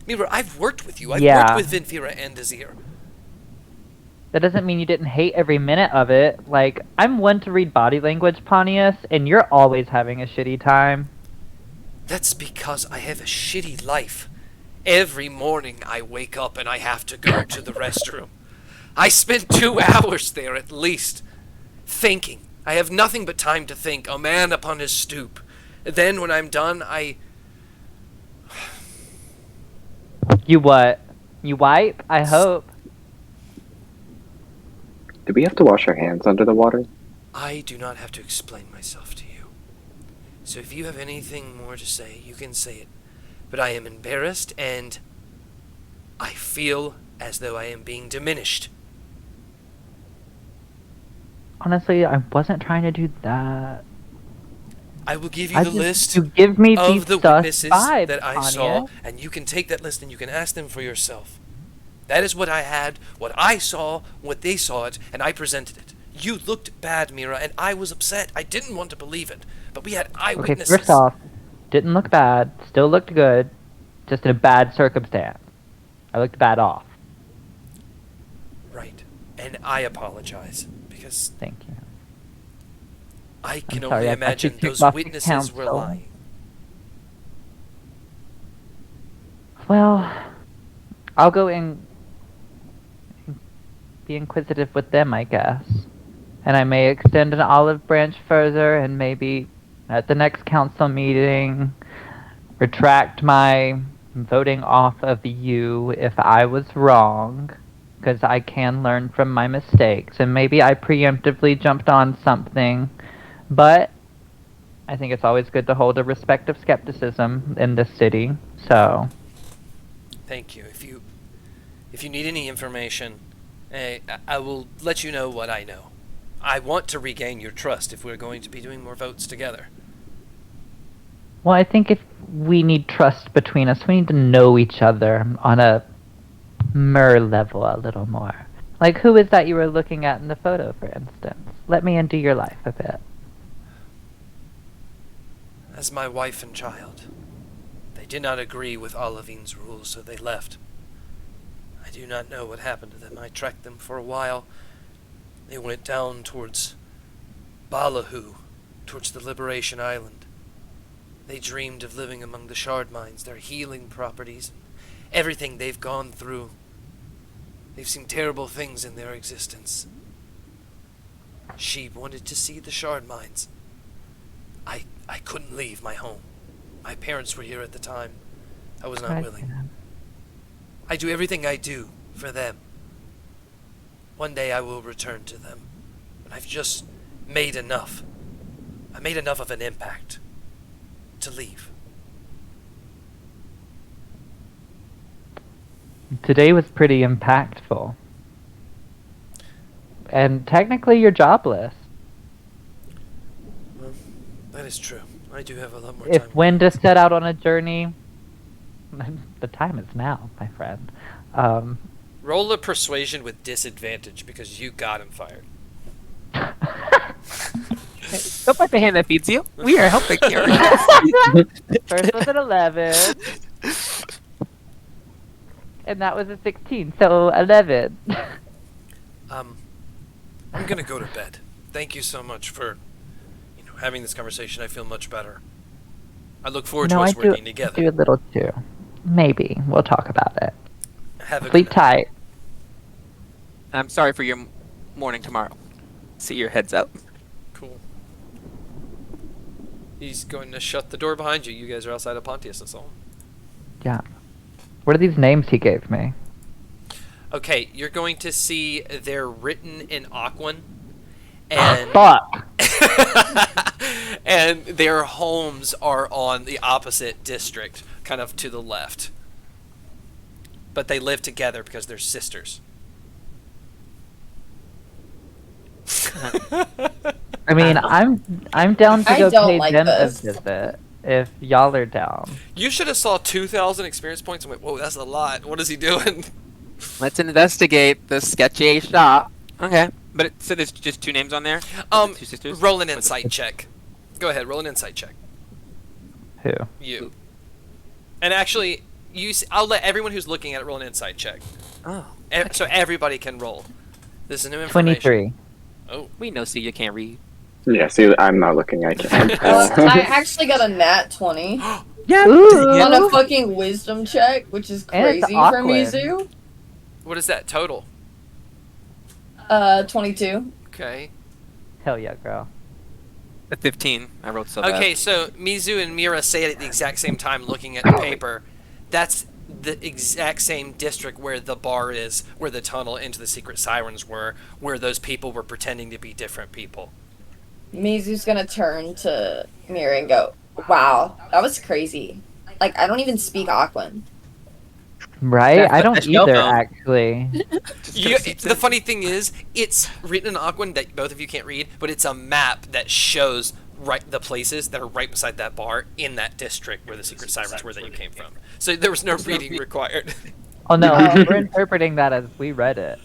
Mira, I've worked with you. I've Yeah. worked with Vinfira and Azir. that doesn't mean you didn't hate every minute of it. Like, I'm one to read body language, Pontius, and you're always having a shitty time. That's because I have a shitty life. Every morning I wake up and I have to go to the restroom. I spend 2 hours there at least, thinking. I have nothing but time to think, a man upon his stoop. Then when I'm done, You what? You wipe? I hope. Do we have to wash our hands under the water? I do not have to explain myself to you. So if you have anything more to say, you can say it. But I am embarrassed and I feel as though I am being diminished. Honestly, I wasn't trying to do that. I will give you I the just, list you give me of these the sus witnesses vibes, that I Pontius. saw, and you can take that list and you can ask them for yourself. That is what I had, what I saw, what they saw it, and I presented it. You looked bad, Mira, and I was upset. I didn't want to believe it, but we had Okay, eyewitnesses. first off, didn't look bad, still looked good, just in a bad circumstance. I looked bad off. Right, and I apologize because Thank you. I can sorry, only I imagine took those off the witnesses were council. lying. Well, I'll go and be inquisitive with them, I guess. And I may extend an olive branch further and maybe at the next council meeting retract my voting off of you if I was wrong, because I can learn from my mistakes. And maybe I preemptively jumped on something, but I think it's always good to hold a respect of skepticism in this city, so... Thank you. If you need any information, I will let you know what I know. I want to regain your trust if we're going to be doing more votes together. Well, I think if we need trust between us, we need to know each other on a level a little more. Like, who is that you were looking at in the photo, for instance? Let me into your life a bit. As my wife and child. They did not agree with Olavine's rules, so they left. I do not know what happened to them. I tracked them for a while. They went down towards Balahu, towards the Liberation Island. They dreamed of living among the shard mines, their healing properties, everything they've gone through. They've seen terrible things in their existence. She wanted to see the shard mines. I couldn't leave my home. My parents were here at the time. I was not willing. I do everything I do for them. One day I will return to them. But I've just made enough. I made enough of an impact to leave. Today was pretty impactful. And technically you're jobless. Well, that is true. I do have a lot more If time. when to set out on a journey, the time is now, my friend. Roll a persuasion with disadvantage because you got him fired. Don't bite the hand that feeds you. We are helping here. First was an 11. And that was a 16, so 11. I'm gonna go to bed. Thank you so much for, having this conversation. I feel much better. I look forward to us working together. I do a little too. Maybe. We'll talk about it. Have a Sleep good night. tight. I'm sorry for your morning tomorrow. See your heads up. Cool. He's going to shut the door behind you. You guys are outside of Pontius, that's all. Yeah. What are these names he gave me? Okay, you're going to see they're written in Aquan, and Fuck! and their homes are on the opposite district, kind of to the left. But they live together because they're sisters. I mean, I'm down to I go don't pay like them this. a visit if y'all are down. You should have saw 2,000 experience points and went, whoa, that's a lot. What is he doing? Let's investigate the sketchy shop. Okay, but so there's just 2 names on there. The 2 sisters. Roll an insight check. Go ahead, roll an insight check. Who? You. And actually, I'll let everyone who's looking at it roll an insight check. Oh, So everybody can roll. This is new information. 23. Oh, we know. See, you can't read. Yeah, see, I'm not looking. I can't. I actually got a nat 20 Yeah. Ooh. on a fucking wisdom check, which is And it's crazy for awkward. Mizu. what is that total? 22. Okay. Hell yeah, girl. A 15. I wrote so Okay, bad. so Mizu and Mira say it at the exact same time looking at the paper. That's the exact same district where the bar is, where the tunnel into the secret sirens were, where those people were pretending to be different people. Mizu's gonna turn to Mira and go, wow, that was crazy. Like, I don't even speak Aquan. Right? That's I the don't best y'all either, know. actually. The funny thing is, it's written in Aquan that both of you can't read, but it's a map that shows the places that are right beside that bar in that district where the secret sirens were that you came from. So there was no reading required. Oh no, Oh. we're interpreting that as we read it.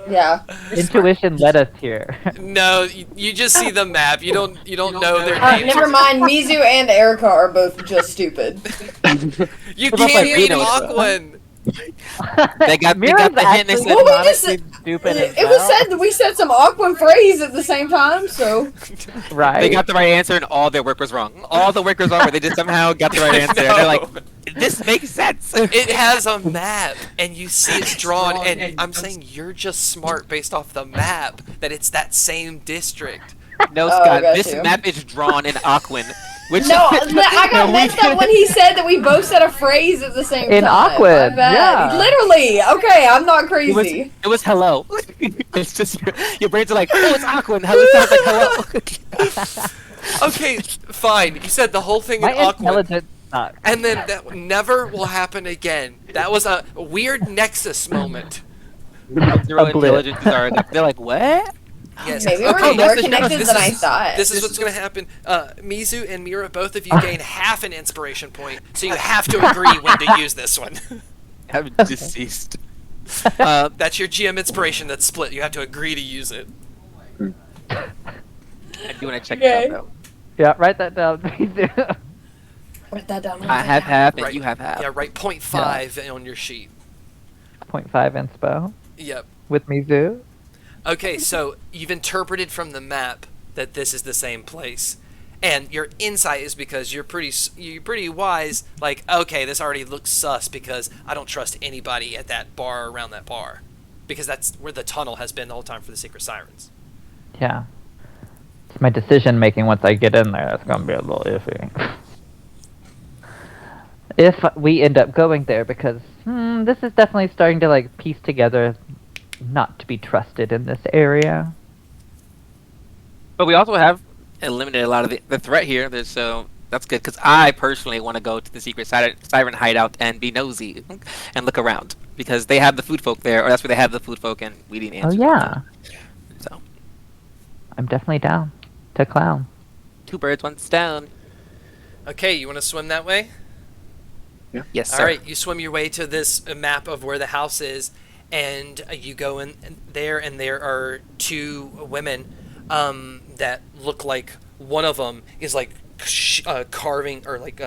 Yeah. Intuition led us here. No, you just see the map. You don't know their names. Never mind, Mizu and Erica are both just stupid. You We're both can't like, read we know it's Aquan. They got Mira's the hint. They actually said, Well, we just- honestly stupid as It was well. said that we said some Aquan phrase at the same time, so. Right. They got the right answer, and all their work was wrong. All the work was wrong, but they just somehow got the right answer. And they're like, this makes sense. It has a map, and you see it's drawn, and I'm saying you're just smart based off the map that it's that same district. No, Oh, Scott, got this you. map is drawn in Aquan. Which No, I got messed up when he said that we both said a phrase at the same In time. Aquan, My bad. yeah. Literally. Okay, I'm not crazy. it was hello. It's just your brains are like, oh, it's Aquan. How it sounds like hello. Okay, fine. You said the whole thing My in Aquan, intelligence sucks. and then that never will happen again. That was a weird nexus moment. Zero A blip. intelligence are they're like, what? Yes. Maybe we're Okay, more this is- connected this than is- I thought. This is what's going to happen. Mizu and Mira, both of you gain half an inspiration point, so you have to agree when to use this one. I'm deceased. That's your GM inspiration that's split. You have to agree to use it. I do want to check Okay. it out, Yeah, write that down, please. Write that down. though. I have half, and Right. you have half. Yeah, write 0.5 on your sheet. 0.5 inspo Yep. with Mizu. Okay, so you've interpreted from the map that this is the same place, and your insight is because you're pretty wise. Like, okay, this already looks sus because I don't trust anybody at that bar or around that bar, because that's where the tunnel has been the whole time for the secret sirens. Yeah. It's my decision making once I get in there. That's gonna be a little iffy. If we end up going there, because this is definitely starting to like piece together not to be trusted in this area. But we also have eliminated a lot of the threat here. So that's good because I personally want to go to the secret siren hideout and be nosy and look around because they have the food folk there, or that's where they have the food folk, and we didn't Oh answer. yeah, So I'm definitely down to clown. 2 birds, 1 stone. Okay, you want to swim that way? Yes, sir. All right, you swim your way to this map of where the house is, and you go in there, and there are 2 women that look like one of them is like carving or like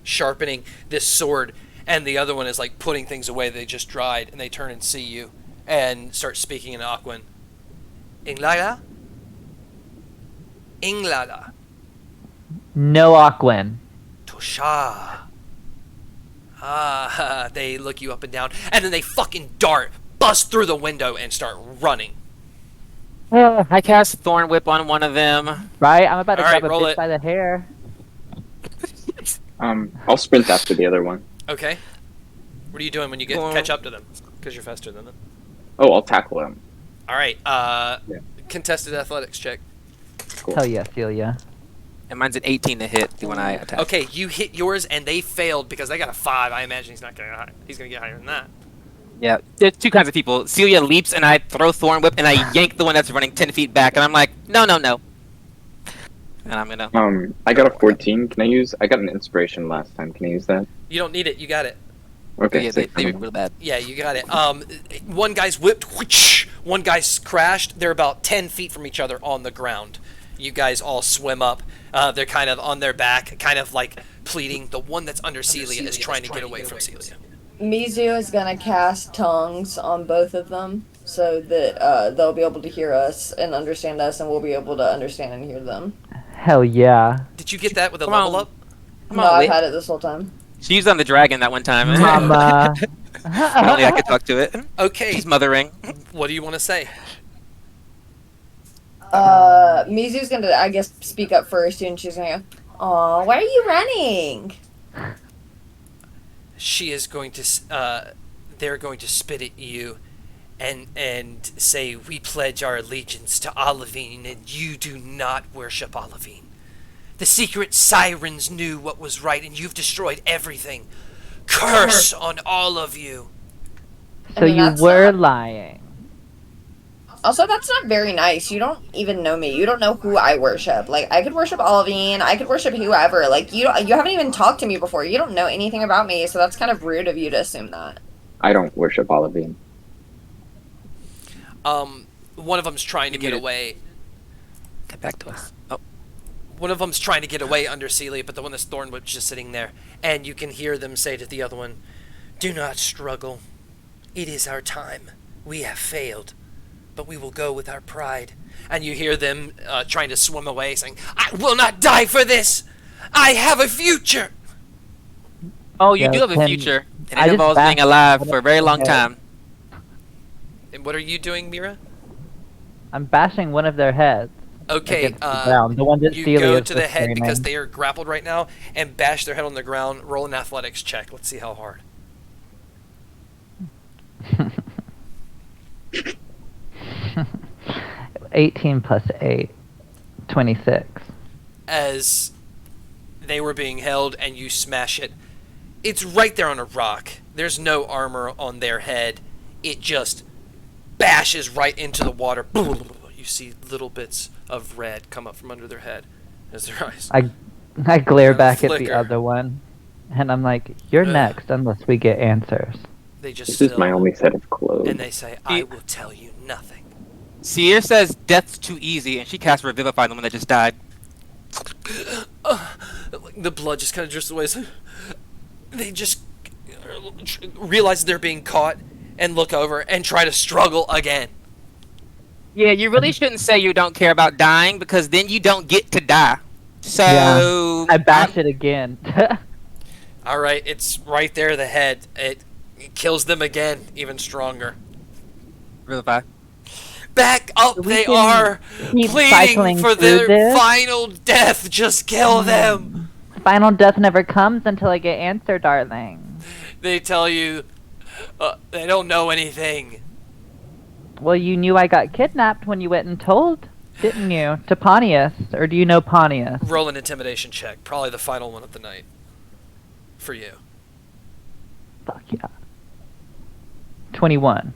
sharpening this sword, and the other one is like putting things away they just dried, and they turn and see you and start speaking in Aquan. Inglada? Inglada. No Aquin. Tosha. Ah, they look you up and down, and then they fucking bust through the window, and start running. I cast Thorn Whip on one of them. Right? I'm about to All right, grab a roll bitch it. by the hair. I'll sprint after the other one. Okay. What are you doing when you catch up to them? Because you're faster than them. Oh, I'll tackle him. All right. Yeah. Contested athletics check. Cool. Hell yeah, Celia. And mine's an 18 to hit when I attack. Okay, you hit yours, and they failed because they got a 5. I imagine he's not gonna. He's gonna get higher than that. Yeah, there's two kinds of people. Celia leaps, and I throw Thorn Whip, and I yank the one that's running 10 feet back, and I'm like, no. And I'm gonna... I got a 14. Can I use... I got an inspiration last time. Can I use that? You don't need it. You got it. Okay, Yeah, sick. they were real bad. Yeah, you got it. One guy's whipped. Whoosh, one guy's crashed. They're about 10 feet from each other on the ground. You guys all swim up. They're kind of on their back, kind of like pleading. The one that's under Celia is trying to get away from Celia. Mizu is gonna cast tongues on both of them so that they'll be able to hear us and understand us, and we'll be able to understand and hear them. Hell yeah. Did you get that with a Come level on. up? Come No, on, I've Lee. had it this whole time. She used on the dragon that one time. Mama. Only I could talk to it. Okay. She's mothering. What do you want to say? Mizu's gonna, I guess, speak up first, and she's gonna go, "Aw, why are you running?" She is going to. They're going to spit at you, and say, "We pledge our allegiance to Olivine, and you do not worship Olivine. The secret sirens knew what was right, and you've destroyed everything. Curse on all of you." I So mean, you that's were not- lying. Also, that's not very nice. You don't even know me. You don't know who I worship. Like, I could worship Olivine. I could worship whoever. Like, you haven't even talked to me before. You don't know anything about me, so that's kind of rude of you to assume that. I don't worship Olivine. One of them's trying to get muted. away. Get back to us. Oh, One of them's trying to get away under Celia, but the one that's Thornwood's just sitting there. And you can hear them say to the other one, "Do not struggle. It is our time. We have failed, but we will go with our pride." And you hear them trying to swim away, saying, "I will not die for this. I have a future." oh you Yeah, do have a Tim, future. And I it just involves being bashed alive one for a of very their long heads. time. And what are you doing, Mira? I'm bashing one of their heads. Okay, against the ground. The one that you Celia go was to the head because screaming. they are grappled right now and bash their head on the ground. Roll an athletics check. Let's see how hard. 18 plus 8. 26. As they were being held and you smash it, it's right there on a rock. There's no armor on their head. It just bashes right into the water. You see little bits of red come up from under their head as their eyes. I glare back at the Flicker. other one, and I'm like, "You're Ugh. next unless we get answers." They just This is my still- only set of clothes. and they say, "I will tell you nothing." Seer says death's too easy, and she casts Revivify on the one that just died. The blood just kind of drifts away. So they just realize they're being caught and look over and try to struggle again. Yeah, you really shouldn't say you don't care about dying, because then you don't get to die. So... Yeah. I bash it again. All right, it's right there, the head. It kills them again, even stronger. Revivify. Back up, We they can are keep pleading cycling for through their this. final death. Just kill them. Final death never comes until I get answer, darling. They tell you they don't know anything. Well, you knew I got kidnapped when you went and told, didn't you? To Pontius, or do you know Pontius? Roll an intimidation check. Probably the final one of the night. For you. Fuck yeah. 21.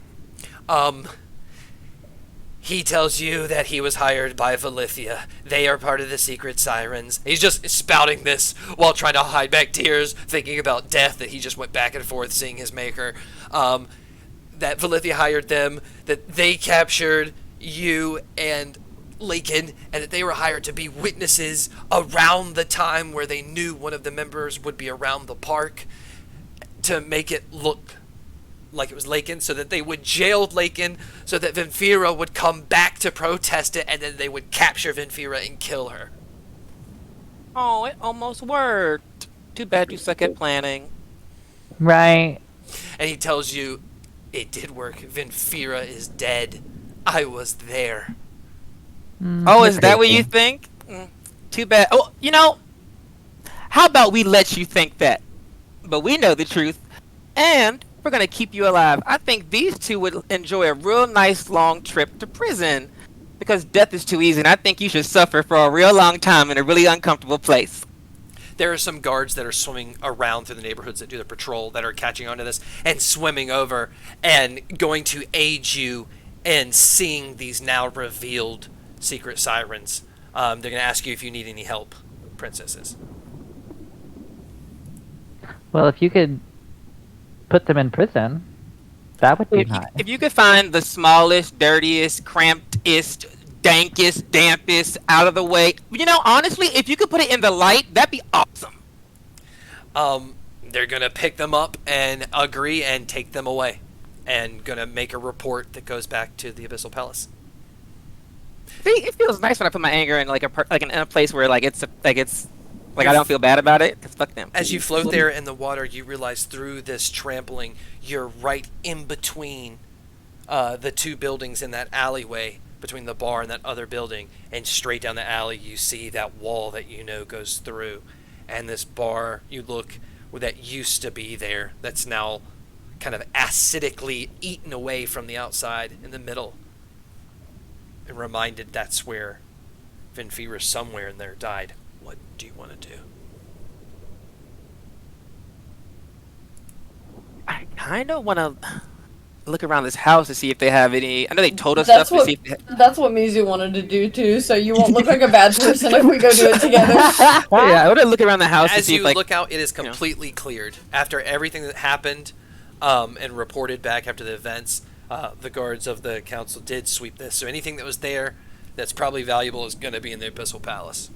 He tells you that he was hired by Valithia. They are part of the secret sirens. He's just spouting this while trying to hide back tears, thinking about death, that he just went back and forth seeing his maker. That Valithia hired them, that they captured you and Lakin, and that they were hired to be witnesses around the time where they knew one of the members would be around the park to make it look like it was Lakin, so that they would jail Lakin, so that Vinfira would come back to protest it, and then they would capture Vinfira and kill her. Oh, it almost worked. Too bad you suck at planning. Right. And he tells you, it did work. Vinfira is dead. I was there. Oh, is that what you think? Too bad. Oh, how about we let you think that? But we know the truth, and we're going to keep you alive. I think these two would enjoy a real nice long trip to prison, because death is too easy, and I think you should suffer for a real long time in a really uncomfortable place. There are some guards that are swimming around through the neighborhoods that do the patrol that are catching on to this and swimming over and going to aid you in seeing these now revealed secret sirens. They're going to ask you if you need any help, princesses. Well, if you could put them in prison, that would be If you, nice. if you could find the smallest, dirtiest, crampedest, dankest, dampest, out of the way, honestly, if you could put it in the light, that'd be awesome. They're going to pick them up and agree and take them away, and going to make a report that goes back to the Abyssal Palace. See, it feels nice when I put my anger in in a place where it's I don't feel bad about it. 'Cause fuck them. As you float there in the water, you realize through this trampling, you're right in between the two buildings in that alleyway, between the bar and that other building, and straight down the alley you see that wall that goes through, and this bar you look that used to be there that's now kind of acidically eaten away from the outside in the middle, and reminded that's where Vinfira somewhere in there died. What do you want to do? I kind of want to look around this house to see if they have any. I know they told us That's stuff. what To see if they that's what Mizu wanted to do too. So you won't look like a bad person if we go do it together. yeah, I want to look around the house to As see you if look out, it is completely cleared. After everything that happened and reported back after the events, the guards of the council did sweep this. So anything that was there that's probably valuable is going to be in the Abyssal Palace.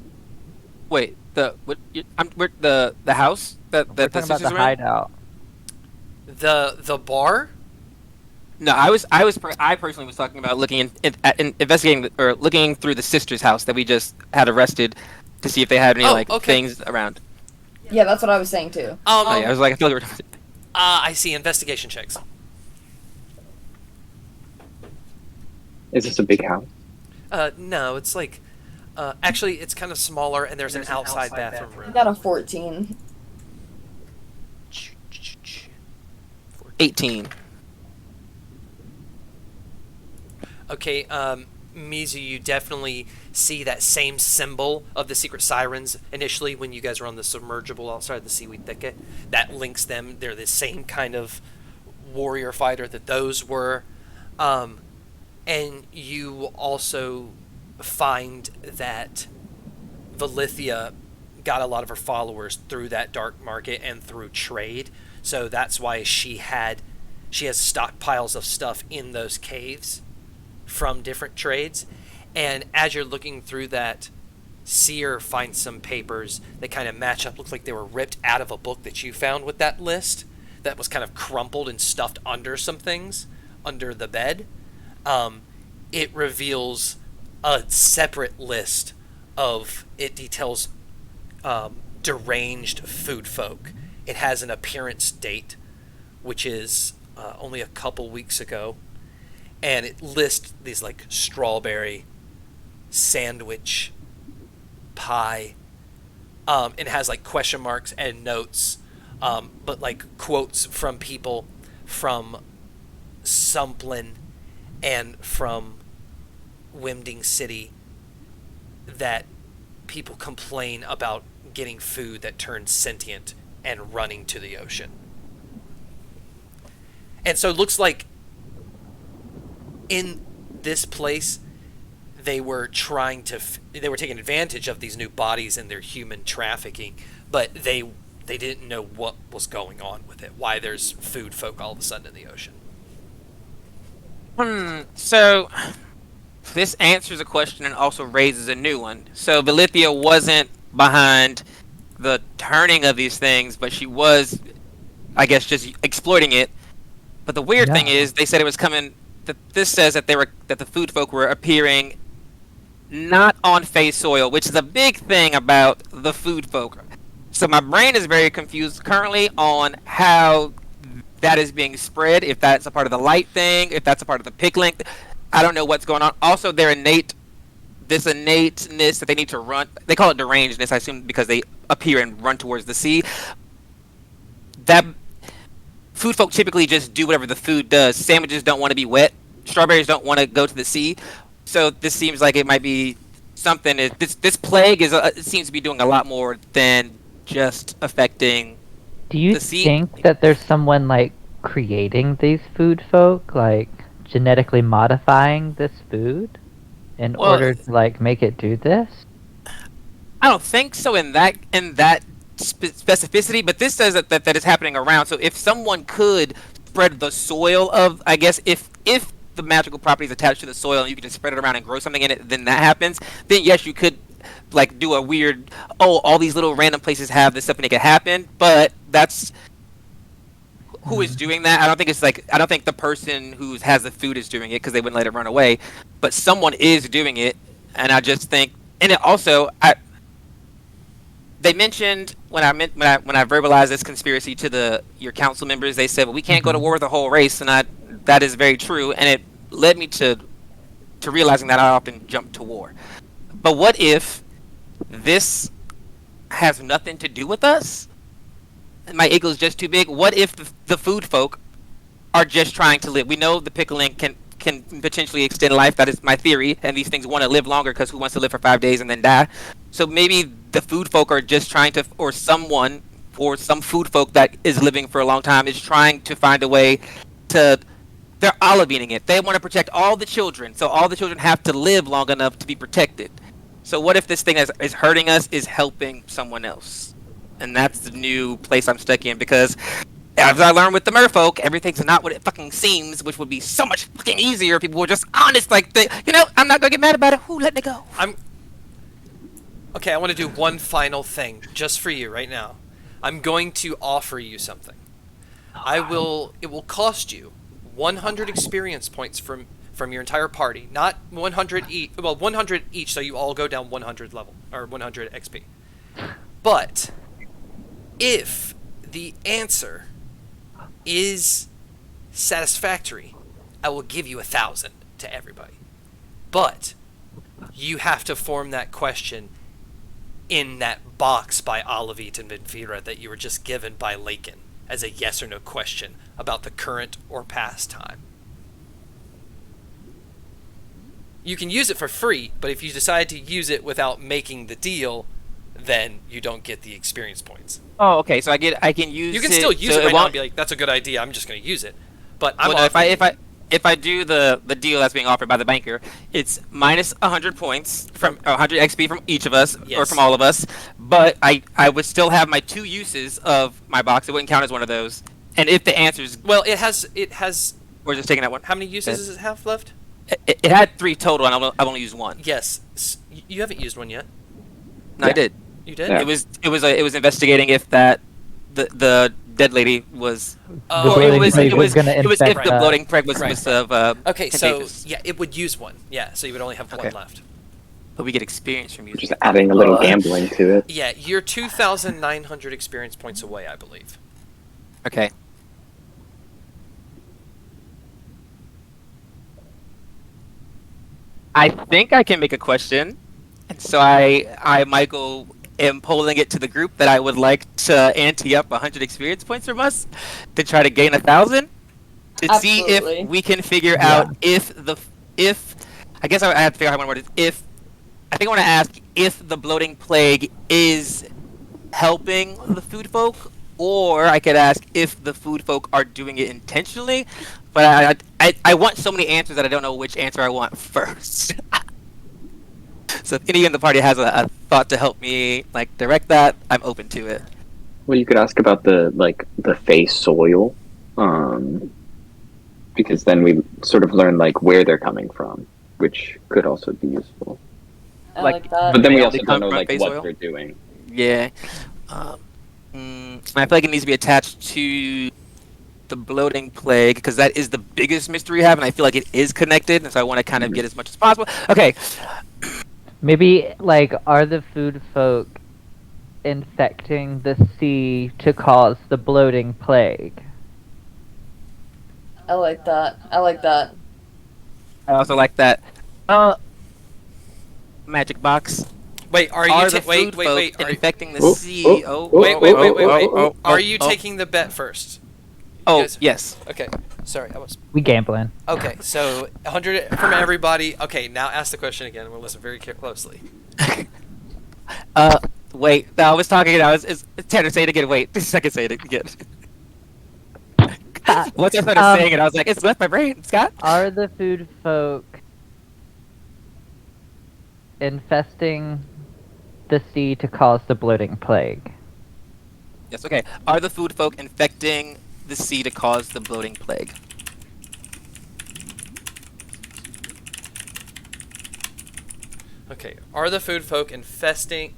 Wait, the house that We're the talking about sisters the were in? hideout. The bar? No, I personally was talking about looking investigating or looking through the sister's house that we just had arrested to see if they had any things around. Yeah, that's what I was saying too. Oh yeah, I was like, I feel like I see. Investigation checks. Is this a big house? No, it's like... actually, it's kind of smaller, and there's an outside bathroom I room. got a 14. 18. Okay, Mizu, you definitely see that same symbol of the secret sirens initially when you guys were on the submergible outside the seaweed thicket. That links them. They're the same kind of warrior fighter that those were. And you also find that Valithia got a lot of her followers through that dark market and through trade. So that's why she has stockpiles of stuff in those caves from different trades. And as you're looking through that, Seer finds some papers that kind of match up. Looks like they were ripped out of a book that you found with that list that was kind of crumpled and stuffed under some things under the bed. It reveals a separate list of, it details deranged food folk. It has an appearance date, which is only a couple weeks ago, and it lists these like strawberry sandwich pie. It has like question marks and notes, but like quotes from people from Sumplin and from Wimding City that people complain about getting food that turns sentient and running to the ocean. And so it looks like in this place they were trying to they were taking advantage of these new bodies and their human trafficking, but they didn't know what was going on with it, why there's food folk all of a sudden in the ocean. So this answers a question and also raises a new one. So Belithia wasn't behind the turning of these things, but she was, I guess, just exploiting it. But the weird thing is, they said it was coming. This says that the food folk were appearing not on Fey soil, which is a big thing about the food folk. So my brain is very confused currently on how that is being spread. If that's a part of the light thing, if that's a part of the pickling, I don't know what's going on. Also, their innateness that they need to run. They call it derangedness, I assume, because they appear and run towards the sea. That food folk typically just do whatever the food does. Sandwiches don't want to be wet. Strawberries don't want to go to the sea. So this seems like it might be something. This plague it seems to be doing a lot more than just affecting. Do you the sea. think that there's someone like creating these food folk, like genetically modifying this food in order to like make it do this? I don't think so in that specificity, but this says that is happening around. So if someone could spread the soil of, I guess, if the magical property is attached to the soil and you can just spread it around and grow something in it, then that happens. Then yes, you could like do a weird, all these little random places have this stuff and it could happen. But that's who is doing that. I don't think the person who has the food is doing it, because they wouldn't let it run away. But someone is doing it, and I just think, and it also they mentioned when I verbalized this conspiracy to your council members, they said, well, we can't go to war with the whole race, and that is very true, and it led me to realizing that I often jump to war. But what if this has nothing to do with us? And my ego is just too big. What if the food folk are just trying to live? We know the pickling can potentially extend life. That is my theory. And these things want to live longer, because who wants to live for 5 days and then die? So maybe the food folk are just trying to, or some food folk that is living for a long time is trying to find a way to. They're olivining it. They want to protect all the children, so all the children have to live long enough to be protected. So what if this thing is hurting us is helping someone else? And that's the new place I'm stuck in, because as I learned with the merfolk, everything's not what it fucking seems, which would be so much fucking easier if people were just honest, like, I'm not gonna get mad about it. Let me go. Okay, I want to do one final thing just for you right now. I'm going to offer you something. It will cost you 100 experience points from your entire party, not 100 each. Well, 100 each, so you all go down 100 level or 100 XP. But if the answer is satisfactory, I will give you 1,000 to everybody. But you have to form that question in that box by Olivete and Vinfira that you were just given by Lakin as a yes or no question about the current or past time. You can use it for free, but if you decide to use it without making the deal, then you don't get the experience points. Oh, okay. So I can use. You can it, still use so it right now and be like, "That's a good idea. I'm just going to use it." But if I do the deal that's being offered by the banker, it's minus 100 points from 100 XP from each of us, Yes. or from all of us. But I would still have my 2 uses of my box. It wouldn't count as one of those. And if the answer is, well, it has. we're just taking that one. How many uses does it have left? It had 3 total, and I've only used 1. Yes, you haven't used one yet. No, I did. You did? Yeah. It was investigating if the dead lady was. Oh, bloating it was plague was gonna if infect the us. bloating plague was Right. Okay, so contagious. yeah, it would use one. Yeah, so you would only have one Okay. left. But we get experience from using. Just adding a little gambling to it. Yeah, you're 2,900 experience points away, I believe. Okay. I think I can make a question, and so I Michael am polling it to the group that I would like to ante up 100 experience points from us to try to gain 1,000 to see Absolutely. if we can figure out if I guess I have to figure out how I want to word it. I think I want to ask if the bloating plague is helping the food folk, or I could ask if the food folk are doing it intentionally. But I want so many answers that I don't know which answer I want first. So if anyone in the party has a thought to help me like direct that, I'm open to it. Well, you could ask about the Fey soil, because then we sort of learn like where they're coming from. which could also be useful. I Like- like that. But then we They also only don't know come from like base what oil? they're doing. Yeah. I feel like it needs to be attached to the bloating plague because that is the biggest mystery we have, and I feel like it is connected, and so I want to kind of get as much as possible. Okay. Maybe, like, are the food folk infecting the sea to cause the bloating plague? I like that. I like that. I also like that. Magic box. Wait, are you the wait, food wait, folk wait, are, infecting the Oh, sea? oh, wait, wait, wait, wait, wait. oh, Are oh, you oh. taking the bet first? Oh, Yes. yes. Okay. Sorry, I was. We gambling. Okay, so 100 from everybody. Okay, now ask the question again. We'll listen very closely. Wait. No, I was talking. It's Tanner, say it again. Wait. Second, say it again. Once I started saying it, I was like, it's left my brain. Scott? Are the food folk infesting the sea to cause the bloating plague? Yes, okay. Are the food folk infecting the sea to cause the bloating plague? Okay, are the food folk infecting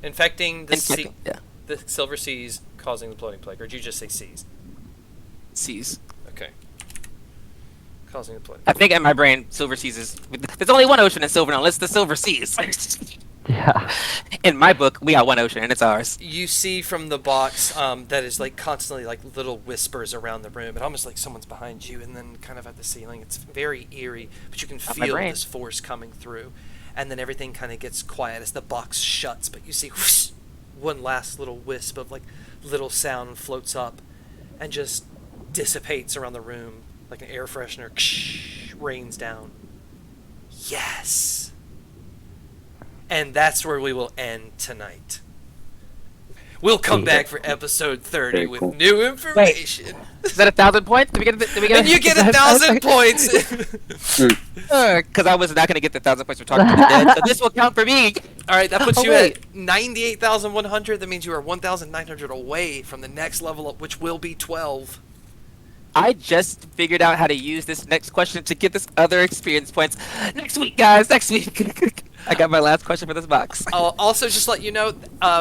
the sea, Yeah. the silver seas, causing the bloating plague, or did you just say seas? Seas. Okay. Causing the bloating. I think in my brain, silver seas is. There's only one ocean in Silver now. It's the silver seas. Yeah. In my book, we got one ocean, and it's ours. You see from the box that is like constantly like little whispers around the room, and almost like someone's behind you, and then kind of at the ceiling. It's very eerie, but you can Not my feel brain. this force coming through, and then everything kind of gets quiet as the box shuts. But you see whoosh, one last little wisp of like little sound floats up, and just dissipates around the room like an air freshener. Rains down. Yes. And that's where we will end tonight. We'll come back for episode 30 Very with cool. new information. Is that 1,000 points? Did we get And you get 1,000 points. Because I was not going to get the 1,000 points for talking to the dead, so this will count for me. All right, that puts Oh, you wait. at 98,100. That means you are 1,900 away from the next level up, which will be 12. I just figured out how to use this next question to get this other experience points. Next week, guys. Next week. I got my last question for this box. I'll also just let you know,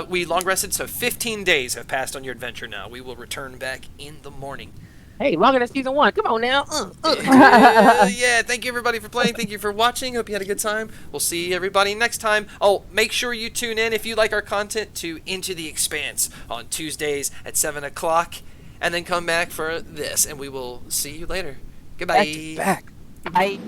we long rested, so 15 days have passed on your adventure now. We will return back in the morning. Hey, longer than season 1. Come on now. Yeah, thank you everybody for playing. Thank you for watching. Hope you had a good time. We'll see everybody next time. Oh, make sure you tune in if you like our content to Into the Expanse on Tuesdays at 7 o'clock. And then come back for this, and we will see you later. Goodbye. Back. Bye.